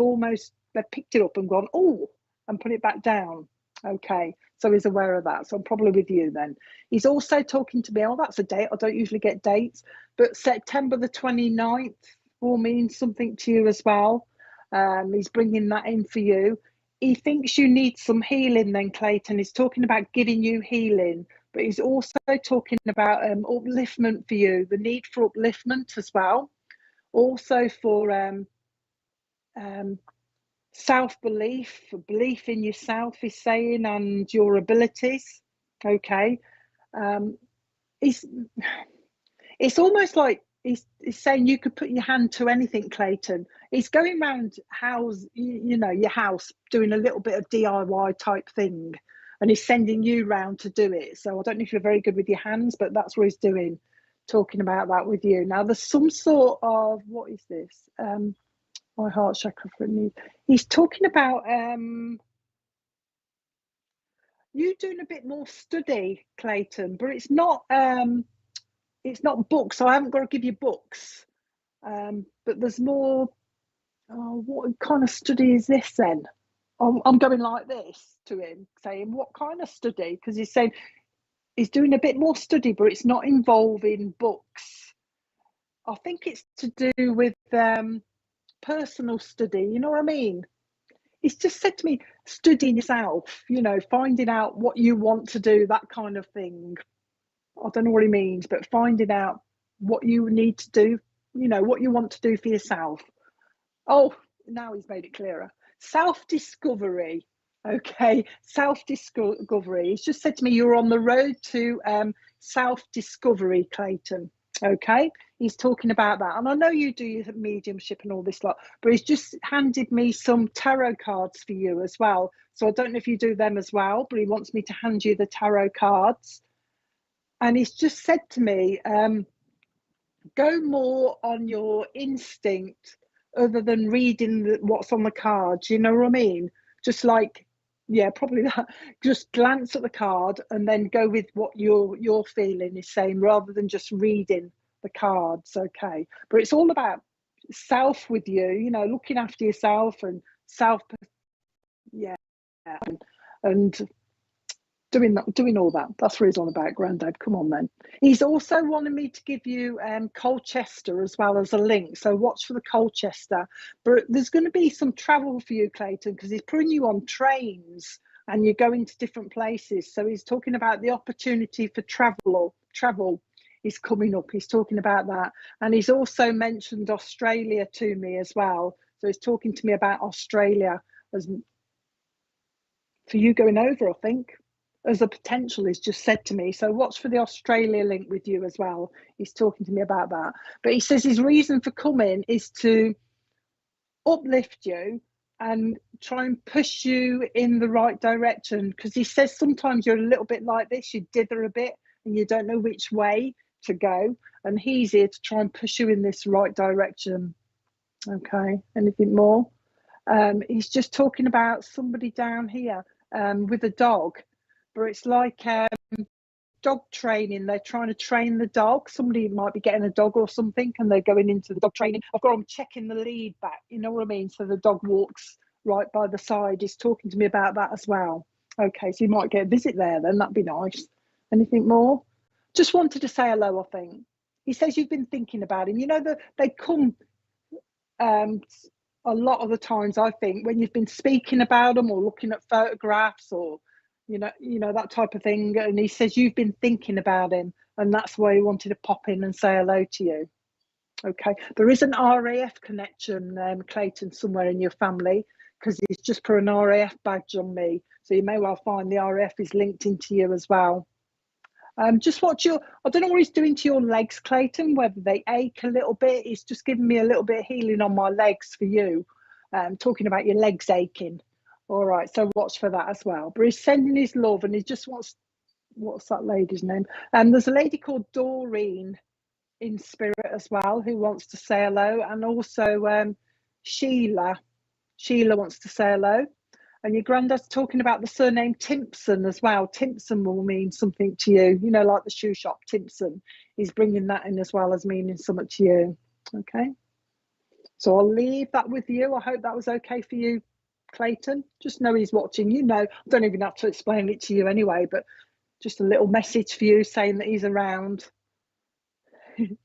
picked it up and gone, oh, and put it back down. Okay, so he's aware of that. So I'm probably with you then. He's also talking to me, oh, that's a date. I don't usually get dates, but September the 29th will mean something to you as well. He's bringing that in for you. He thinks you need some healing then, Clayton. He's talking about giving you healing, but he's also talking about upliftment for you, the need for upliftment as well. Also for self-belief, belief in yourself, he's saying, and your abilities. Okay. It's almost like he's saying you could put your hand to anything, Clayton. He's going around your house doing a little bit of DIY type thing, and he's sending you round to do it. So I don't know if you're very good with your hands, but that's what he's doing, talking about that with you. Now there's some sort of, what is this? My heart chakra for me. He's talking about you doing a bit more study, Clayton, but it's not books. So I haven't got to give you books, but there's more. Oh, what kind of study is this then? I'm going like this to him, saying, what kind of study? Because he's saying he's doing a bit more study, but it's not involving books. I think it's to do with personal study, you know what I mean? He's just said to me, studying yourself, finding out what you want to do, that kind of thing. I don't know what he means, but finding out what you need to do, what you want to do for yourself. Oh, now he's made it clearer. Self-discovery. Okay, self-discovery. He's just said to me, you're on the road to self-discovery, Clayton. Okay, he's talking about that. And I know you do your mediumship and all this lot, but he's just handed me some tarot cards for you as well. So I don't know if you do them as well, but he wants me to hand you the tarot cards. And he's just said to me, go more on your instinct other than reading what's on the cards. You know what I mean? Just like, yeah, probably that. Just glance at the card and then go with what your feeling is saying, rather than just reading the cards. Okay, but it's all about self with you, looking after yourself and self, yeah, and doing all that. That's what he's on about, Grandad. Come on then. He's also wanted me to give you Colchester as well as a link. So watch for the Colchester. But there's going to be some travel for you, Clayton, because he's putting you on trains and you're going to different places. So he's talking about the opportunity for travel is coming up. He's talking about that. And he's also mentioned Australia to me as well. So he's talking to me about Australia as for you going over, I think, as a potential. He's just said to me. So watch for the Australia link with you as well. He's talking to me about that. But he says his reason for coming is to uplift you and try and push you in the right direction, because he says sometimes you're a little bit like this, you dither a bit and you don't know which way to go, and he's here to try and push you in this right direction. Okay, anything more? He's just talking about somebody down here with a dog, but it's like dog training. They're trying to train the dog. Somebody might be getting a dog or something and they're going into the dog training. I've got them checking the lead back, you know what I mean? So the dog walks right by the side. He's talking to me about that as well. Okay, so you might get a visit there then. That'd be nice. Anything more? Just wanted to say hello, I think. He says you've been thinking about him. You know, they come a lot of the times, I think, when you've been speaking about them or looking at photographs or you know that type of thing, and he says you've been thinking about him, and that's why he wanted to pop in and say hello to you. Okay, there is an RAF connection, Clayton, somewhere in your family, because he's just put an RAF badge on me, so you may well find the RAF is linked into you as well. Just watch I don't know what he's doing to your legs, Clayton, whether they ache a little bit. He's just giving me a little bit of healing on my legs for you, talking about your legs aching. All right, so watch for that as well. But he's sending his love, and he just wants, what's that lady's name? There's a lady called Doreen in spirit as well who wants to say hello, and also Sheila wants to say hello. And your granddad's talking about the surname Timpson as well. Timpson will mean something to you, you know, like the shoe shop Timpson. He's bringing that in as well as meaning something to you. Okay, so I'll leave that with you. I hope that was okay for you, Clayton. Just know he's watching. You know, I don't even have to explain it to you anyway, but just a little message for you saying that he's around.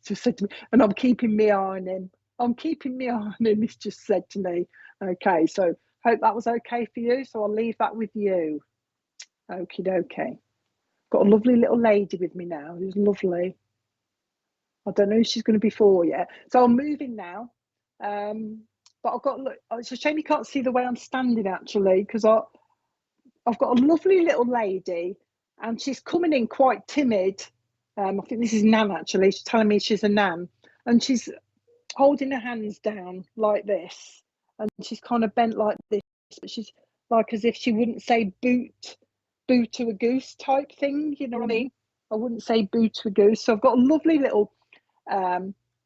Just said to me, and I'm keeping my eye on him. I'm keeping my eye on him, he's just said to me. Okay, so hope that was okay for you. So I'll leave that with you. Okie dokie. Got a lovely little lady with me now who's lovely. I don't know who she's going to be for yet. So I'm moving now. But I've got, look, it's a shame you can't see the way I'm standing actually, because I've got a lovely little lady and she's coming in quite timid. I think this is Nan actually. She's telling me she's a Nan, and she's holding her hands down like this, and she's kind of bent like this, but she's like as if she wouldn't say boot to a goose type thing, you know what I mean? I wouldn't say boot to a goose. So I've got a lovely little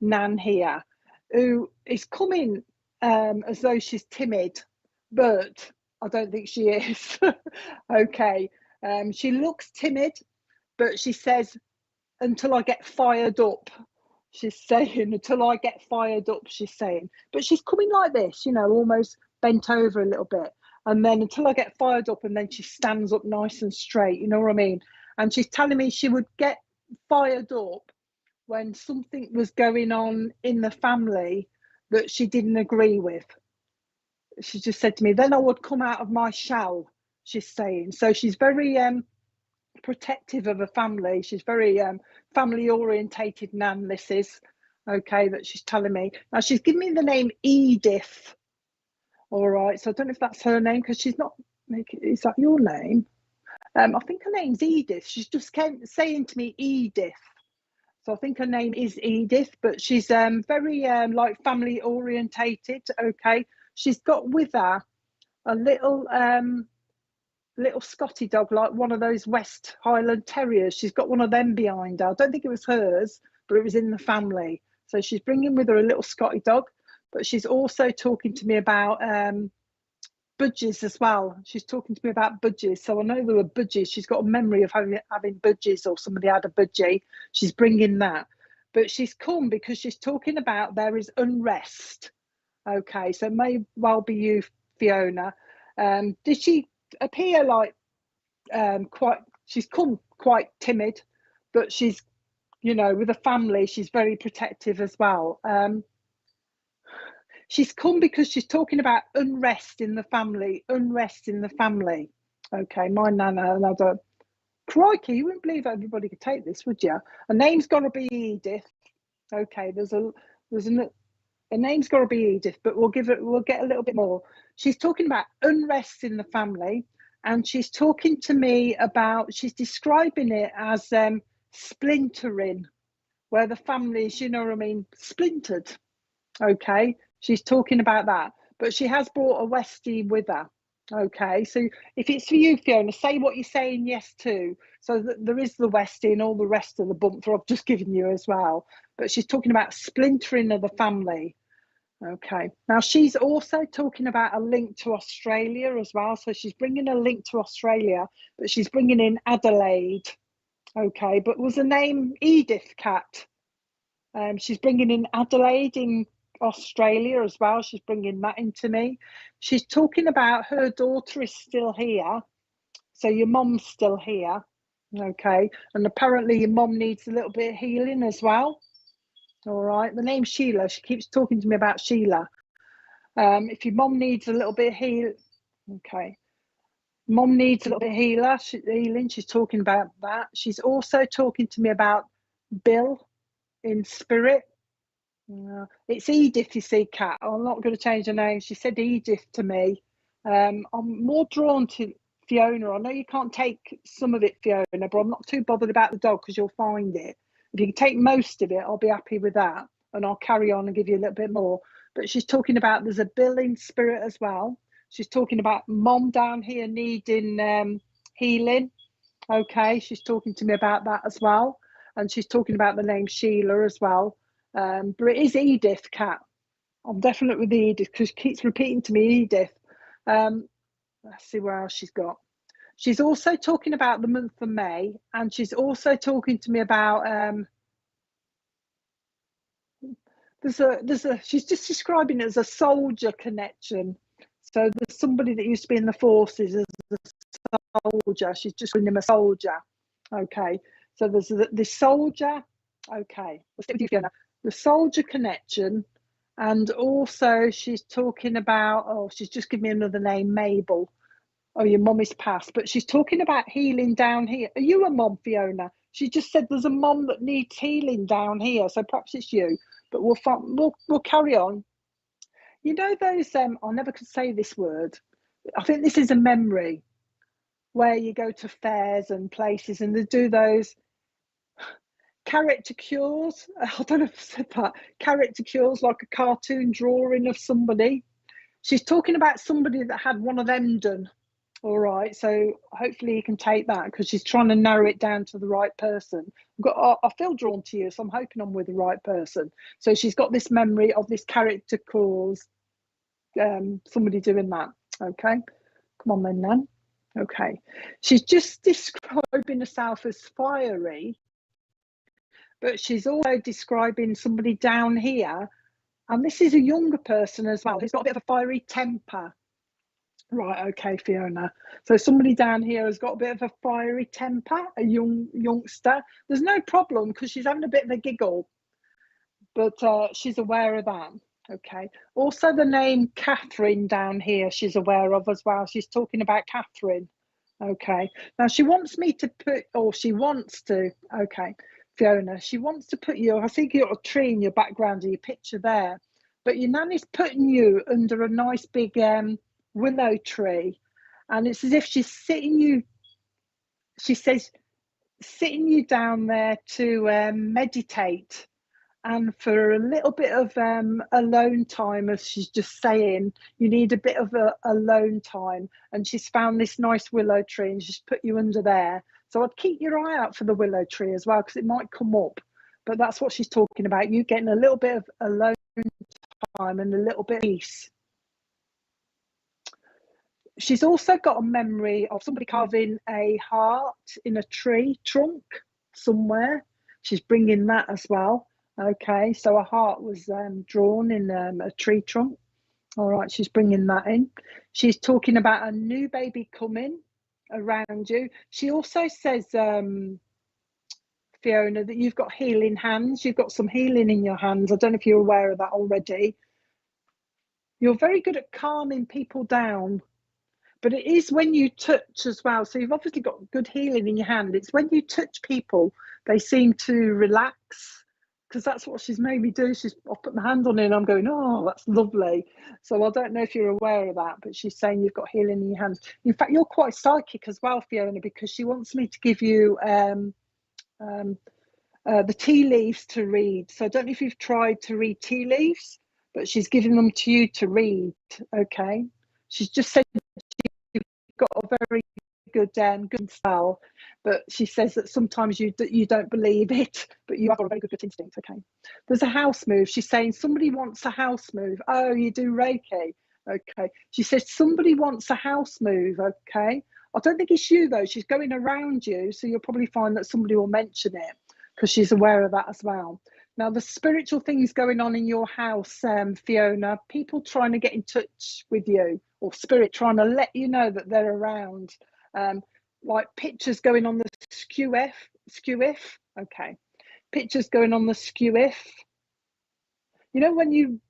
Nan here who is coming as though she's timid, but I don't think she is. Okay, she looks timid, but she says, until I get fired up, she's saying, until I get fired up, she's saying. But she's coming like this, you know, almost bent over a little bit. And then until I get fired up, and then she stands up nice and straight, you know what I mean? And she's telling me she would get fired up when something was going on in the family that she didn't agree with. She just said to me, then I would come out of my shell, she's saying. So she's very protective of her family. She's very family orientated Nan, this is, okay, that she's telling me. Now she's given me the name Edith. All right, so I don't know if that's her name, because she's not making, is that your name? I think her name's Edith. She's just saying to me Edith. So I think her name is Edith, but she's very like family orientated, okay. She's got with her a little Scotty dog, like one of those West Highland Terriers. She's got one of them behind her. I don't think it was hers, but it was in the family. So she's bringing with her a little Scotty dog, but she's also talking to me about budgies as well. She's talking to me about budgies. So I know there were budgies. She's got a memory of having budgies, or somebody had a budgie. She's bringing that. But she's come because she's talking about there is unrest. Okay, so it may well be you Fiona. Did she appear like she's come quite timid, but she's, you know, with a family, she's very protective as well. She's come because she's talking about unrest in the family, Okay, my nana, and I don't, crikey, you wouldn't believe everybody could take this, would you? Her name's got to be Edith. Okay, a name's got to be Edith, but we'll get a little bit more. She's talking about unrest in the family, and she's talking to me about, she's describing it as splintering, where the families, you know what I mean, splintered. Okay, she's talking about that, but she has brought a Westie with her. Okay, so if it's for you, Fiona, say what you're saying yes to. So that there is the Westie and all the rest of the bump that I've just given you as well. But she's talking about splintering of the family. Okay, now she's also talking about a link to Australia as well. So she's bringing a link to Australia, but she's bringing in Adelaide. Okay, but was the name Edith, Cat? She's bringing in Adelaide in Australia as well. She's bringing that into me. She's talking about her daughter is still here. So your mum's still here. Okay, and apparently your mum needs a little bit of healing as well. All right, the name's Sheila. She keeps talking to me about Sheila. If your mum needs a little bit of healing, okay. Mum needs a little bit of healing. She's talking about that. She's also talking to me about Bill in spirit. It's Edith, you see, Kat. I'm not going to change her name. She said Edith to me. I'm more drawn to Fiona. I know you can't take some of it, Fiona, but I'm not too bothered about the dog because you'll find it. If you can take most of it, I'll be happy with that. And I'll carry on and give you a little bit more. But she's talking about there's a Bill in spirit as well. She's talking about Mom down here needing healing. Okay, she's talking to me about that as well. And she's talking about the name Sheila as well. But it is Edith, Kat. I'm definitely with Edith because she keeps repeating to me Edith. Let's see where else she's got. She's also talking about the month of May, and she's also talking to me about she's just describing it as a soldier connection. So there's somebody that used to be in the forces as a soldier. She's just calling him a soldier. Okay, so there's this soldier. Okay, let's stick with you, Fiona. The soldier connection, and also she's talking about, oh, she's just given me another name, Mabel. Oh, your mum is passed, but she's talking about healing down here. Are you a mum, Fiona? She just said there's a mum that needs healing down here, so perhaps it's you. But we'll carry on. You know those I never could say this word. I think this is a memory where you go to fairs and places and they do those character cures. I don't know if I said that. Character cures, like a cartoon drawing of somebody. She's talking about somebody that had one of them done. All right, so hopefully you can take that because she's trying to narrow it down to the right person. I feel drawn to you, so I'm hoping I'm with the right person. So she's got this memory of this character cause, somebody doing that. Okay, come on then, Nan. Okay, she's just describing herself as fiery, but she's also describing somebody down here, and this is a younger person as well who's got a bit of a fiery temper. Right, okay, Fiona. So somebody down here has got a bit of a fiery temper, a youngster. There's no problem because she's having a bit of a giggle, but she's aware of that. Okay. Also, the name Catherine down here, she's aware of as well. She's talking about Catherine. Okay. Now she wants me to put, or she wants to. Okay, Fiona. She wants to put you. I think you've got a tree in your background of your picture there, but your nanny's putting you under a nice big willow tree, and it's as if she's sitting you, she says, sitting you down there to meditate and for a little bit of alone time, as she's just saying, you need a bit of a alone time, and she's found this nice willow tree and she's put you under there. So I'd keep your eye out for the willow tree as well because it might come up, but that's what she's talking about, you getting a little bit of alone time and a little bit of peace. She's also got a memory of somebody carving a heart in a tree trunk somewhere. She's bringing that as well. Okay, so a heart was drawn in a tree trunk. All right, she's bringing that in. She's talking about a new baby coming around you. She also says, Fiona, that you've got healing hands. You've got some healing in your hands. I don't know if you're aware of that already. You're very good at calming people down, but it is when you touch as well. So you've obviously got good healing in your hand. It's when you touch people, they seem to relax, because that's what she's made me do. I've put my hand on it and I'm going, oh, that's lovely. So I don't know if you're aware of that, but she's saying you've got healing in your hands. In fact, you're quite psychic as well, Fiona, because she wants me to give you the tea leaves to read. So I don't know if you've tried to read tea leaves, but she's giving them to you to read. Okay. She's just said you've got a very good spell, but she says that sometimes you don't believe it, but you have got a very good instinct. Okay. There's a house move. She's saying somebody wants a house move. Oh, you do Reiki. Okay. She says somebody wants a house move. Okay. I don't think it's you though. She's going around you, so you'll probably find that somebody will mention it, because she's aware of that as well. Now, the spiritual things going on in your house, Fiona, people trying to get in touch with you, or spirit trying to let you know that they're around, like pictures going on the skewiff, okay, pictures going on the skewiff. You know, when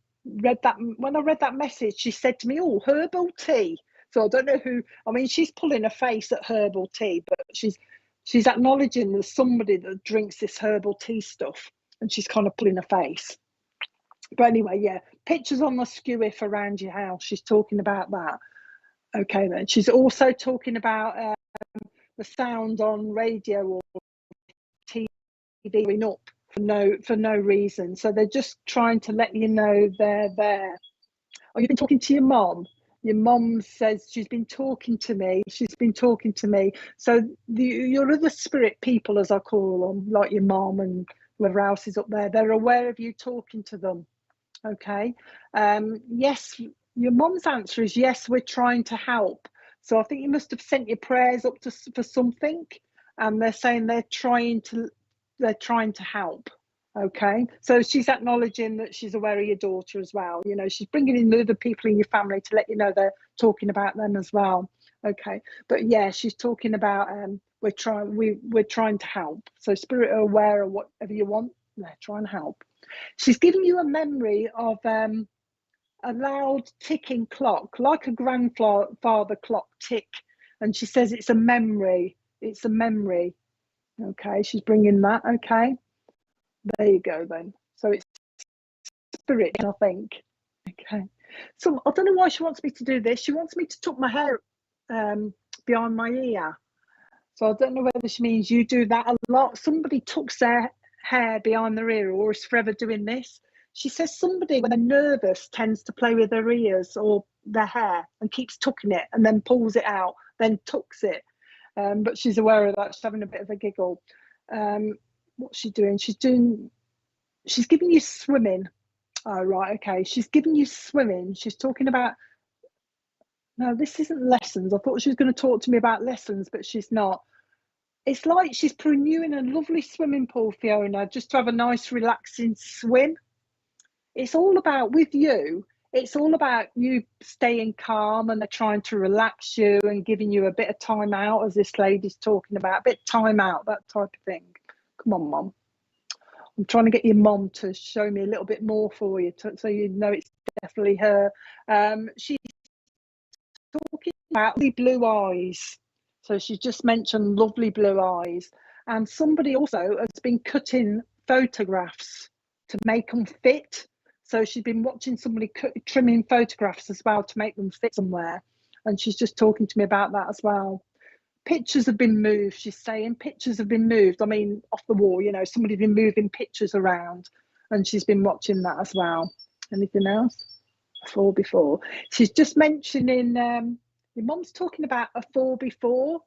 I read that message, she said to me, oh, herbal tea. So I don't know who, I mean, she's pulling a face at herbal tea, but she's acknowledging there's somebody that drinks this herbal tea stuff, and she's kind of pulling a face. But anyway, yeah, pictures on the skewiff around your house. She's talking about that. Okay, then she's also talking about the sound on radio or TV going up for no reason. So they're just trying to let you know they're there. Oh, you've been talking to your mom. Your mom says she's been talking to me. So your other spirit people, as I call them, like your mom and whoever else is up there, they're aware of you talking to them. Okay. Yes, your mom's answer is yes, we're trying to help. So I think you must have sent your prayers up for something, and they're saying they're trying to help. Okay, so she's acknowledging that she's aware of your daughter as well. You know, she's bringing in the other people in your family to let you know they're talking about them as well. Okay, but yeah, she's talking about we're trying to help. So spirit are aware of whatever you want. They're trying to help. She's giving you a memory of a loud ticking clock, like a grandfather clock tick, and she says it's a memory. It's a memory. Okay, she's bringing that. Okay. There you go then. So it's spirit, I think. Okay. So I don't know why she wants me to do this. She wants me to tuck my hair behind my ear. So I don't know whether she means you do that a lot. Somebody tucks their hair behind their ear or is forever doing this. She says somebody, when they're nervous, tends to play with their ears or their hair and keeps tucking it and then pulls it out, then tucks it. But she's aware of that. She's having a bit of a giggle. What's she doing? She's giving you swimming. Oh, right, okay. She's giving you swimming. She's talking about, no, this isn't lessons. I thought she was going to talk to me about lessons, but she's not. It's like she's putting you in a lovely swimming pool, Fiona, just to have a nice, relaxing swim. It's all about, with you, it's all about you staying calm, and they're trying to relax you and giving you a bit of time out, as this lady's talking about, a bit of time out, that type of thing. Come on, Mum. I'm trying to get your mom to show me a little bit more for you, so you know it's definitely her. She's talking about lovely blue eyes. So she's just mentioned lovely blue eyes. And somebody also has been cutting photographs to make them fit. So she's been watching somebody trimming photographs as well to make them fit somewhere. And she's just talking to me about that as well. Pictures have been moved, she's saying. Pictures have been moved. I mean, off the wall, you know, somebody's been moving pictures around, and she's been watching that as well. Anything else? Four before. She's just mentioning, your mum's talking about a 4x4.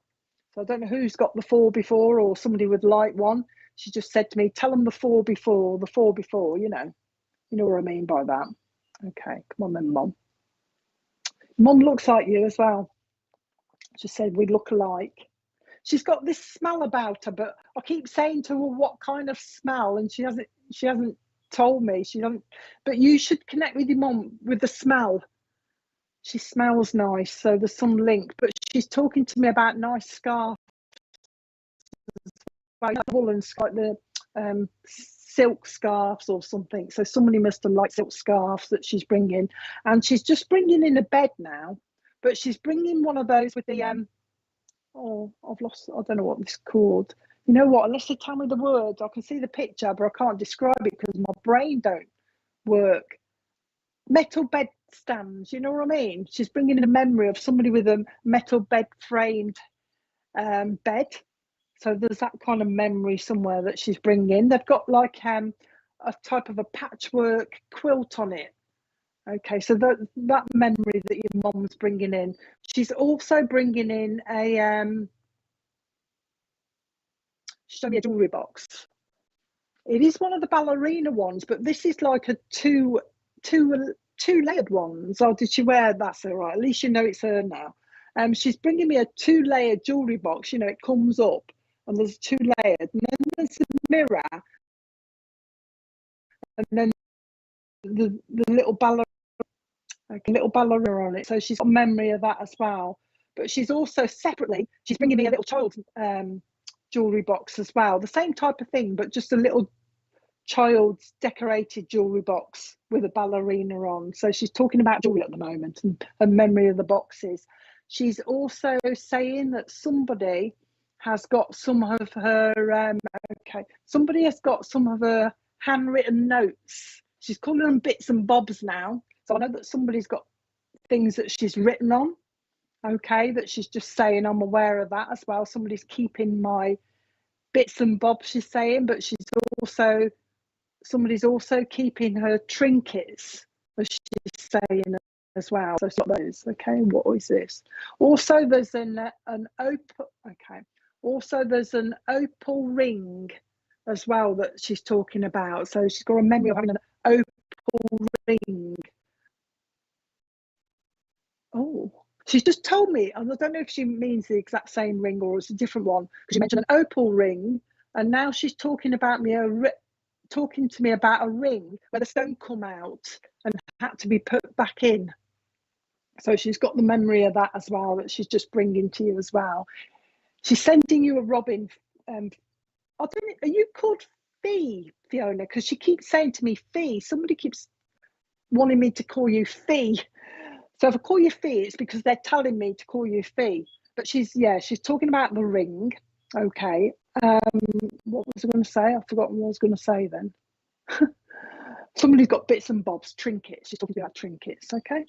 So I don't know who's got the 4x4 or somebody would like one. She just said to me, tell them the 4x4, you know what I mean by that. Okay, come on then, Mum. Mum looks like you as well. She said we look alike. She's got this smell about her, but I keep saying to her, what kind of smell? And she hasn't told me. She doesn't. But you should connect with your mum with the smell. She smells nice, so there's some link. But she's talking to me about nice scarves, like woolen, like the silk scarves or something. So somebody must have liked silk scarves that she's bringing, and she's just bringing in a bed now. But she's bringing one of those with the oh, I've lost. I don't know what this is called. You know what? Unless you tell me the words, I can see the picture, but I can't describe it because my brain don't work. Metal bed stands. You know what I mean? She's bringing in a memory of somebody with a metal bed framed bed. So there's that kind of memory somewhere that she's bringing. They've got like a type of a patchwork quilt on it. Okay, so that memory that your mom's bringing in. She's also bringing in a show me a jewelry box. It is one of the ballerina ones, but this is like a two layered ones. Oh, did she wear that's all right? At least you know it's her now. She's bringing me a 2-layered jewelry box. You know, it comes up and there's 2 layered, and then there's a mirror, and then the little ballerina, like a little ballerina on it. So she's got memory of that as well. But she's also separately, she's bringing me a little child jewelry box as well. The same type of thing, but just a little child's decorated jewelry box with a ballerina on. So she's talking about jewelry at the moment and a memory of the boxes. She's also saying that somebody has got some of her somebody has got some of her handwritten notes. She's calling them bits and bobs now. So I know that somebody's got things that she's written on, okay, that she's just saying I'm aware of that as well. Somebody's keeping my bits and bobs, she's saying, but somebody's also keeping her trinkets, as she's saying as well. So it's not those, okay. What is this? Also, there's an opal. Okay. Also, there's an opal ring as well that she's talking about. So she's got a memory of having an opal ring. Oh, she's just told me, and I don't know if she means the exact same ring or it's a different one, because she mentioned an opal ring, and now she's talking about me talking to me about a ring where the stone come out and had to be put back in. So she's got the memory of that as well, that she's just bringing to you as well. She's sending you a robin. I don't know, are you called Fee, Fiona? Because she keeps saying to me, Fee. Somebody keeps wanting me to call you Fee. So if I call you Fee, it's because they're telling me to call you Fee. But she's talking about the ring. Okay. What was I going to say? I've forgotten what I was going to say then. Somebody's got bits and bobs, trinkets. She's talking about trinkets, okay?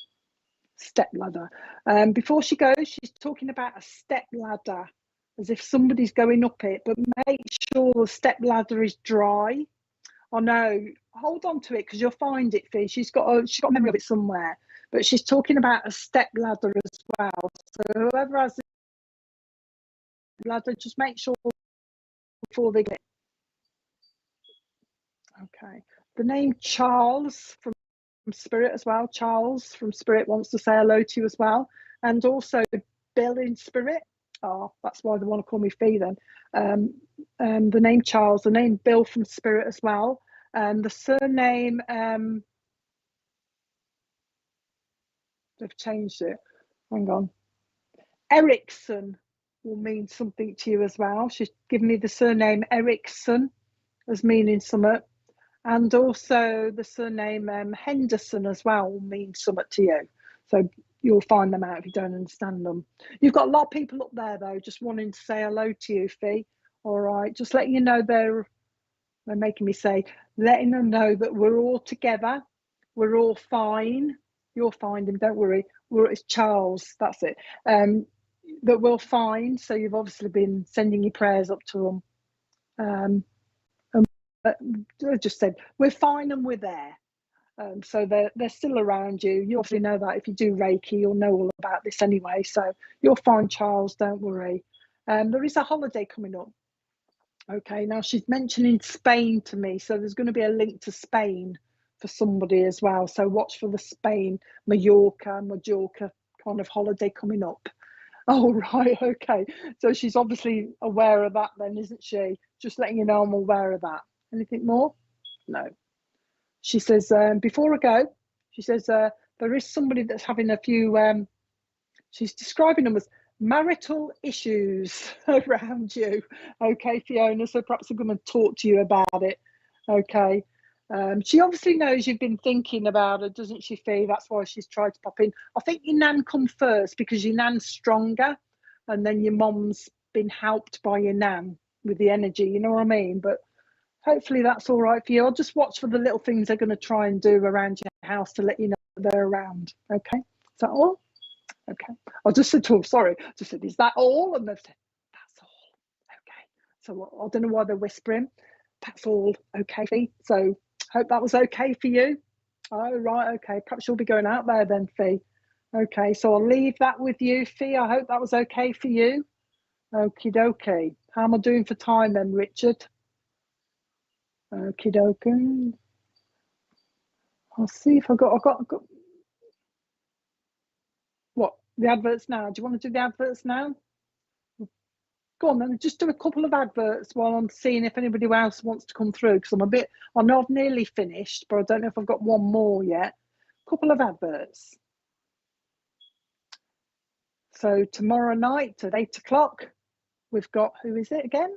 Step ladder. Before she goes, she's talking about a step ladder, as if somebody's going up it, but make sure the step ladder is dry. I know, hold on to it because you'll find it, Fee. She's got a memory of it somewhere, but she's talking about a step ladder as well. So whoever has the ladder, just make sure before they get it. Okay. The name Charles from Spirit as well. Charles from Spirit wants to say hello to you as well. And also Bill in Spirit. Oh, that's why they want to call me Fee then. The name Charles, the name Bill from Spirit as well. The surname, they've changed it. Hang on. Erickson will mean something to you as well. She's given me the surname Erickson as meaning something. And also the surname Henderson as well will mean something to you. So you'll find them out if you don't understand them. You've got a lot of people up there, though, just wanting to say hello to you, Fee. All right, just letting you know they're making me say, letting them know that we're all together. We're all fine. You'll find him, don't worry. It's Charles, that's it. That we'll find. So you've obviously been sending your prayers up to them. I just said we're fine and we're there, so they're still around you. You obviously know that if you do Reiki, you'll know all about this anyway. So you'll find Charles, don't worry. There is a holiday coming up. Okay, now she's mentioning Spain to me, so there's going to be a link to Spain for somebody as well. So watch for the Spain, Mallorca kind of holiday coming up. Oh, right, okay. So she's obviously aware of that then, isn't she? Just letting you know I'm aware of that. Anything more? No. She says, before I go, she says, the there is somebody that's having a few, she's describing them as marital issues around you. Okay, Fiona, so perhaps I'm going to talk to you about it. Okay. She obviously knows you've been thinking about her, doesn't she, Fee? That's why she's tried to pop in. I think your nan come first because your nan's stronger, and then your mom's been helped by your nan with the energy, you know what I mean? But hopefully that's all right for you. I'll just watch for the little things they're going to try and do around your house to let you know they're around. Okay, is that all? Okay. I just said to them, sorry, I just said, is that all? And they've said, that's all. Okay. So I don't know why they're whispering. That's all okay, Fee. So hope that was okay for you. Oh, right. Okay. Perhaps you'll be going out there then, Fee. Okay. So I'll leave that with you, Fee. I hope that was okay for you. Okie dokie. How am I doing for time then, Richard? Okie dokie. I'll see if I've got what, the adverts now? Do you want to do the adverts now? Go on then, just do a couple of adverts while I'm seeing if anybody else wants to come through, because I know I've nearly finished, but I don't know if I've got one more yet. Couple of adverts. So tomorrow night at 8 o'clock, we've got, who is it again?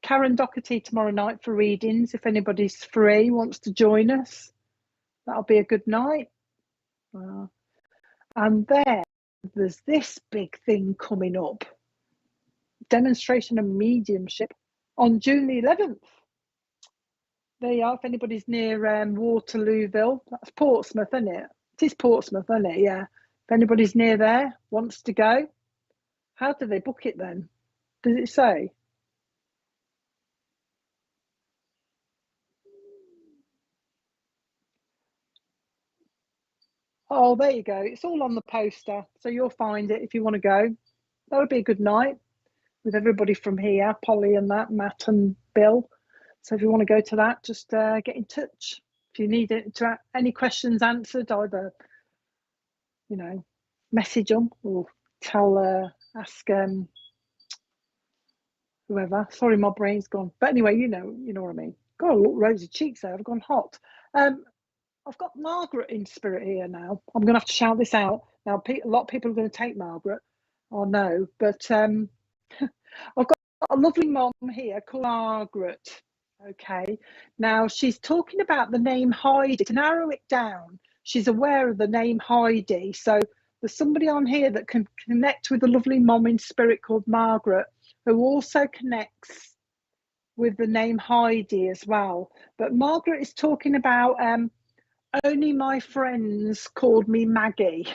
Karen Doherty tomorrow night for readings. If anybody's free, wants to join us, that'll be a good night. And then there's this big thing coming up, demonstration of mediumship on June the 11th. There you are, if anybody's near Waterlooville, that's Portsmouth, isn't it? It is Portsmouth, isn't it? Yeah. If anybody's near there, wants to go, how do they book it then? Does it say? Oh, there you go. It's all on the poster, so you'll find it if you want to go. That would be a good night with everybody from here, Polly and that, Matt and Bill. So if you want to go to that, just get in touch. If you need it to any questions answered, either, you know, message them or ask whoever. Sorry, my brain's gone. But anyway, you know what I mean. God, look, rosy cheeks there. I've gone hot. I've got Margaret in spirit here now. I'm going to have to shout this out. Now, a lot of people are going to take Margaret. I know, but I've got a lovely mom here called Margaret. Okay. Now, she's talking about the name Heidi. To narrow it down, she's aware of the name Heidi. So there's somebody on here that can connect with the lovely mom in spirit called Margaret, who also connects with the name Heidi as well. But Margaret is talking about only my friends called me Maggie.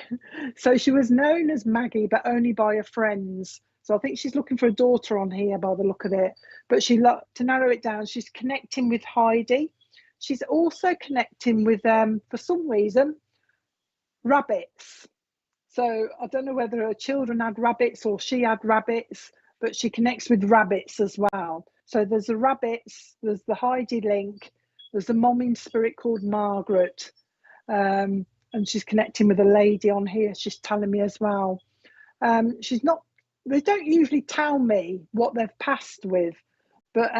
So she was known as Maggie, but only by her friends. So I think she's looking for a daughter on here by the look of it. But to narrow it down, she's connecting with Heidi. She's also connecting with, for some reason, rabbits. So I don't know whether her children had rabbits or she had rabbits, but she connects with rabbits as well. So there's the rabbits, there's the Heidi link, there's a mom in spirit called Margaret, and she's connecting with a lady on here. She's telling me as well. They don't usually tell me what they've passed with, but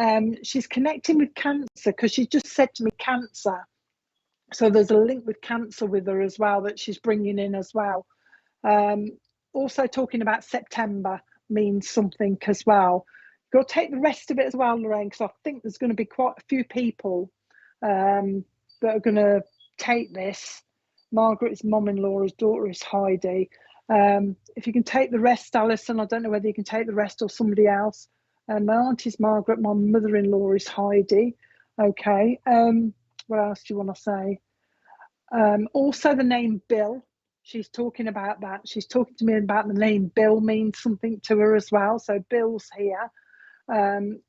she's connecting with cancer because she just said to me cancer. So there's a link with cancer with her as well that she's bringing in as well. Also talking about September means something as well. Go take the rest of it as well, Lorraine, because I think there's going to be quite a few people that are going to take this. Margaret's mum-in-law's daughter is Heidi. If you can take the rest, Alison, I don't know whether you can take the rest or somebody else. My auntie's Margaret, my mother-in-law is Heidi. Okay, what else do you want to say? Also the name Bill, she's talking about that. She's talking to me about the name Bill means something to her as well. So Bill's here.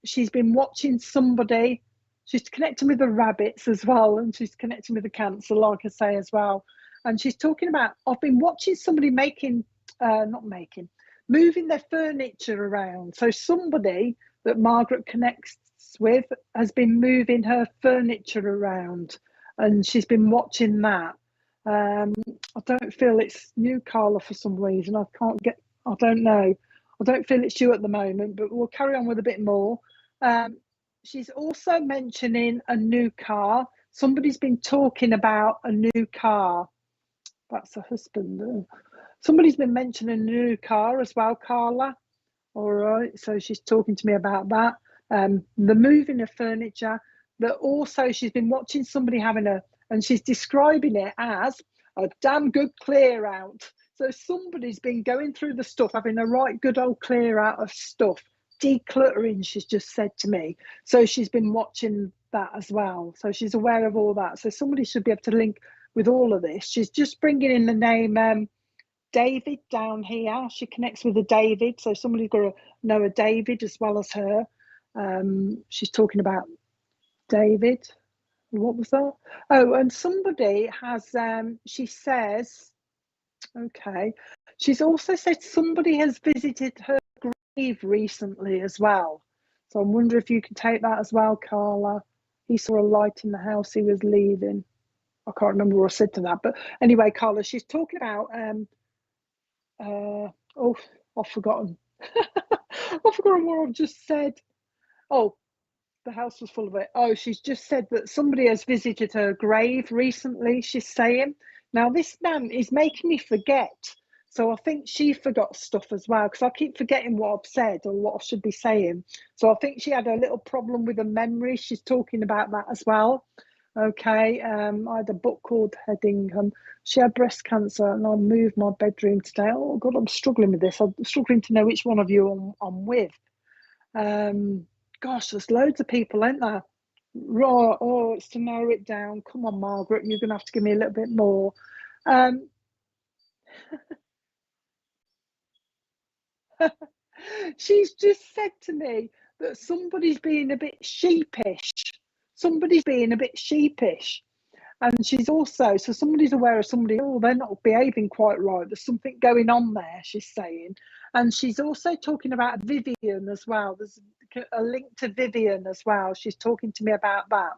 She's been watching somebody. She's connecting with the rabbits as well, and she's connecting with the cancer, like I say, as well. And she's talking about, I've been watching somebody moving their furniture around. So somebody that Margaret connects with has been moving her furniture around, and she's been watching that. I don't feel it's you, Carla, for some reason. I don't know. I don't feel it's you at the moment, but we'll carry on with a bit more. She's also mentioning a new car. somebody's been talking about a new car. That's a husband. Somebody's been mentioning a new car as well, Carla. All right, so she's talking to me about that. The moving of furniture. That also she's been watching somebody having and she's describing it as a damn good clear out. So somebody's been going through the stuff, having a right good old clear out of stuff, decluttering, she's just said to me. So she's been watching that as well. So she's aware of all that. So somebody should be able to link with all of this. She's just bringing in the name David down here. She connects with a David. So somebody's got to know a David as well as her. She's talking about David. What was that? Oh, and somebody has, she says, okay. She's also said somebody has visited her grave recently as well. So I wonder if you can take that as well, Carla. He saw a light in the house he was leaving. I can't remember what I said to that. But anyway, Carla, she's talking about, oh, I've forgotten. I've forgotten what I've just said. Oh, the house was full of it. Oh, she's just said that somebody has visited her grave recently, she's saying. Now, this Nan is making me forget. So I think she forgot stuff as well, because I keep forgetting what I've said or what I should be saying. So I think she had a little problem with her memory. She's talking about that as well. Okay, I had a book called Heading. She had breast cancer and I moved my bedroom today. Oh, God, I'm struggling with this. I'm struggling to know which one of you I'm with. Gosh, there's loads of people, ain't there? Right, oh, it's to narrow it down. Come on, Margaret, you're going to have to give me a little bit more. She's just said to me that somebody's being a bit sheepish. Somebody's being a bit sheepish. And she's also, so somebody's aware of somebody, oh, they're not behaving quite right. There's something going on there, she's saying. And she's also talking about Vivian as well. There's a link to Vivian as well. She's talking to me about that.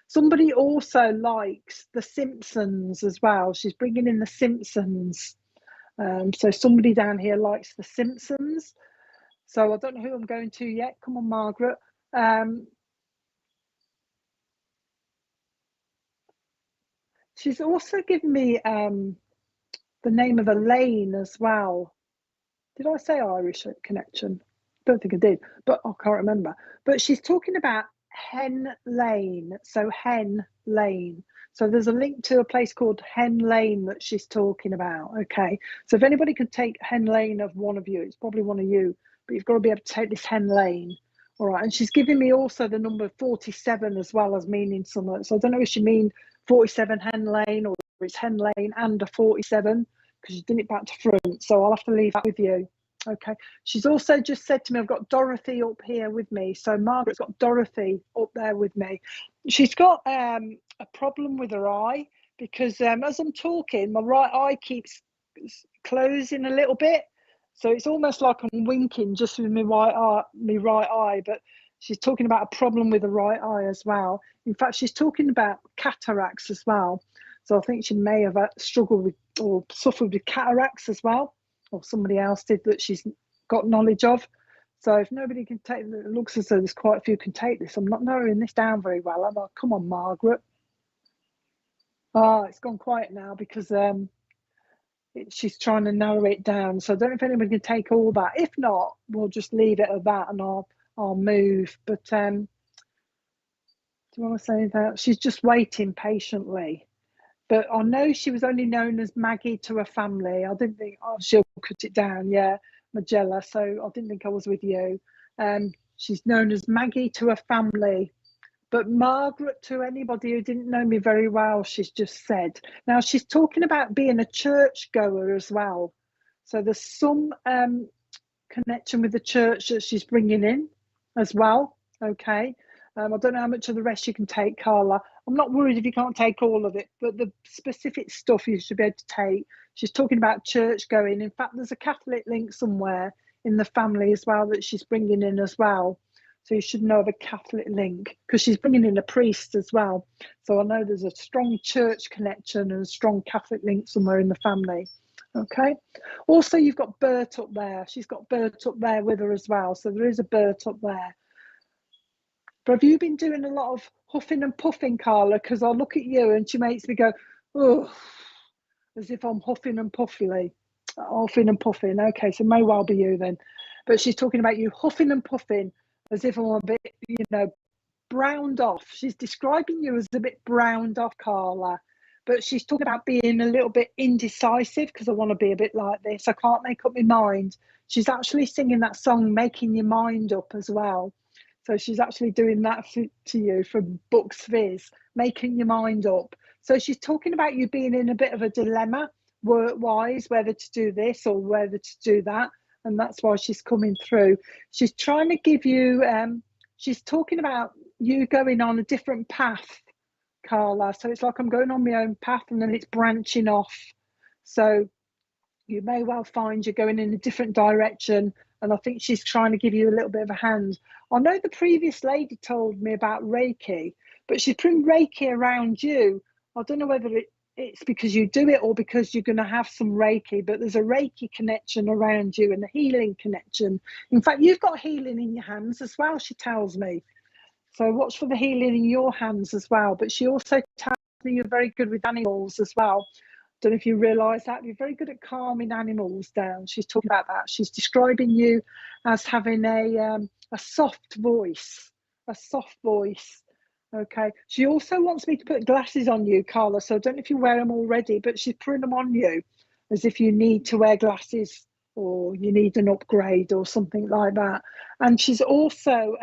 Somebody also likes The Simpsons as well. She's bringing in The Simpsons. So somebody down here likes The Simpsons. So I don't know who I'm going to yet. Come on, Margaret. She's also given me the name of a lane as well. Did I say Irish connection? Don't think I did, but I can't remember. But she's talking about Hen Lane. So Hen Lane. So there's a link to a place called Hen Lane that she's talking about. Okay. So if anybody could take Hen Lane of one of you, it's probably one of you, but you've got to be able to take this Hen Lane. All right. And she's giving me also the number 47 as well as meaning something. So I don't know if she means 47 Hen Lane or it's Hen Lane and a 47 because she's doing it back to front. So I'll have to leave that with you. Okay. She's also just said to me, I've got Dorothy up here with me. So Margaret's got Dorothy up there with me. She's got a problem with her eye because as I'm talking, my right eye keeps closing a little bit. So it's almost like I'm winking just with my right eye. But she's talking about a problem with the right eye as well. In fact, she's talking about cataracts as well. So I think she may have struggled with or suffered with cataracts as well, or somebody else did that she's got knowledge of. So if nobody can take it, it looks as though there's quite a few can take this. I'm not narrowing this down very well. I'm like, come on, Margaret. Oh, it's gone quiet now because she's trying to narrow it down. So I don't know if anybody can take all that. If not, we'll just leave it at that and I'll move. But do you want to say that? She's just waiting patiently. But I know she was only known as Maggie to her family. I didn't think, oh, she'll cut it down. Yeah, Magella. So I didn't think I was with you. She's known as Maggie to her family. But Margaret to anybody who didn't know me very well, she's just said. Now, she's talking about being a churchgoer as well. So there's some connection with the church that she's bringing in as well. Okay. I don't know how much of the rest you can take, Carla. I'm not worried if you can't take all of it, but the specific stuff you should be able to take. She's talking about church going. In fact, there's a Catholic link somewhere in the family as well that she's bringing in as well. So you should know of a Catholic link because she's bringing in a priest as well. So I know there's a strong church connection and a strong Catholic link somewhere in the family. Okay. Also, you've got Bert up there. She's got Bert up there with her as well. So there is a Bert up there. But have you been doing a lot of huffing and puffing, Carla? Because I look at you and she makes me go, oh, as if I'm huffing and puffing. Huffing and puffing. Okay, so may well be you then. But she's talking about you huffing and puffing as if I'm a bit, you know, browned off. She's describing you as a bit browned off, Carla. But she's talking about being a little bit indecisive because I want to be a bit like this. I can't make up my mind. She's actually singing that song, Making Your Mind Up, as well. So she's actually doing that to you from Books Fizz, Making Your Mind Up. So she's talking about you being in a bit of a dilemma, work-wise, whether to do this or whether to do that. And that's why she's coming through. She's trying to give you, she's talking about you going on a different path, Carla. So it's like I'm going on my own path and then it's branching off. So you may well find you're going in a different direction. And I think she's trying to give you a little bit of a hand. I know the previous lady told me about Reiki, but she's putting Reiki around you. I don't know whether it's because you do it or because you're going to have some Reiki, but there's a Reiki connection around you and a healing connection. In fact, you've got healing in your hands as well, she tells me. So watch for the healing in your hands as well. But she also tells me you're very good with animals as well. Don't know if you realise that. You're very good at calming animals down. She's talking about that. She's describing you as having a soft voice, a soft voice. Okay. She also wants me to put glasses on you, Carla. So I don't know if you wear them already, but she's putting them on you as if you need to wear glasses or you need an upgrade or something like that. And she's also,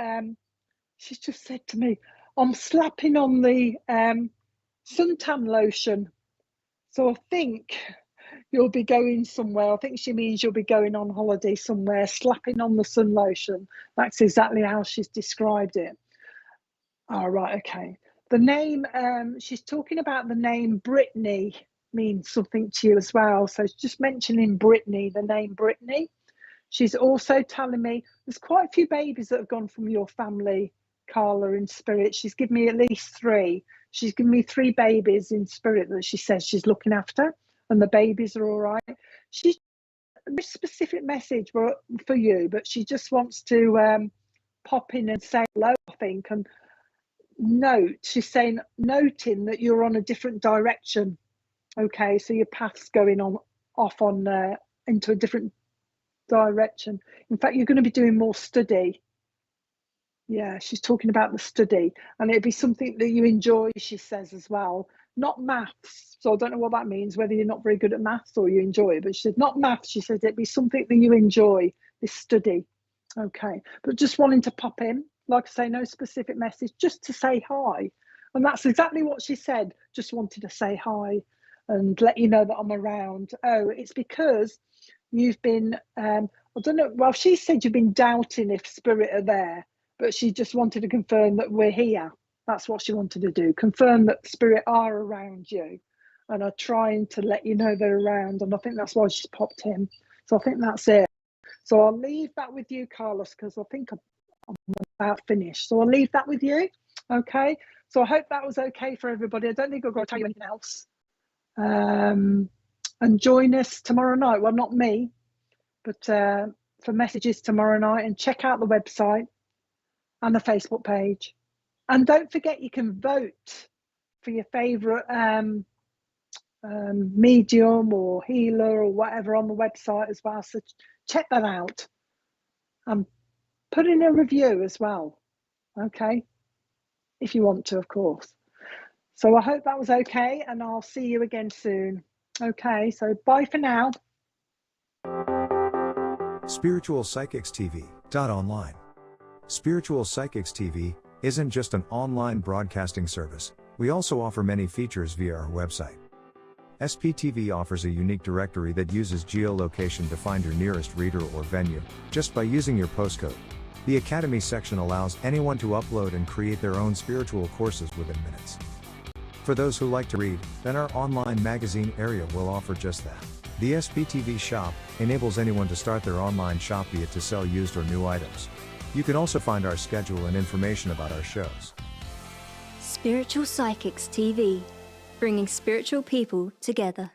she's just said to me, I'm slapping on the suntan lotion. So I think you'll be going somewhere. I think she means you'll be going on holiday somewhere, slapping on the sun lotion. That's exactly how she's described it. All right, okay. The name, she's talking about the name Brittany means something to you as well. So it's just mentioning Brittany, the name Brittany. She's also telling me there's quite a few babies that have gone from your family, Carla, in spirit. She's given me at least 3. She's given me 3 babies in spirit that she says she's looking after, and the babies are all right. She's a specific message for you, but she just wants to pop in and say hello, I think, and note. She's saying, noting that you're on a different direction. Okay, so your path's going off into a different direction. In fact, you're going to be doing more study. Yeah, she's talking about the study, and it'd be something that you enjoy, she says as well. Not maths. So I don't know what that means, whether you're not very good at maths or you enjoy it. But she said not maths. She said it'd be something that you enjoy, this study. Okay, but just wanting to pop in, like I say, no specific message, just to say hi. And that's exactly what she said. Just wanted to say hi and let you know that I'm around. Oh, it's because you've been, I don't know, well, she said you've been doubting if spirit are there, but she just wanted to confirm that we're here. That's what she wanted to do, confirm that spirit are around you and are trying to let you know they're around. And I think that's why she's popped in. So I think that's it. So I'll leave that with you, Carlos, because I think I'm about finished. So I'll leave that with you. Okay. So I hope that was okay for everybody. I don't think I've got to tell you anything else. And join us tomorrow night. Well, not me, but for messages tomorrow night, and check out the website and the Facebook page. And don't forget, you can vote for your favourite medium or healer or whatever on the website as well. So check that out and put in a review as well. Okay, if you want to, of course. So I hope that was okay, and I'll see you again soon. Okay, so bye for now. Spiritual Psychics TV .online. Spiritual Psychics TV isn't just an online broadcasting service. We also offer many features via our website. SPTV offers a unique directory that uses geolocation to find your nearest reader or venue, just by using your postcode. The Academy section allows anyone to upload and create their own spiritual courses within minutes. For those who like to read, then our online magazine area will offer just that. The SPTV shop enables anyone to start their online shop, be it to sell used or new items. You can also find our schedule and information about our shows. Spiritual Psychics TV, bringing spiritual people together.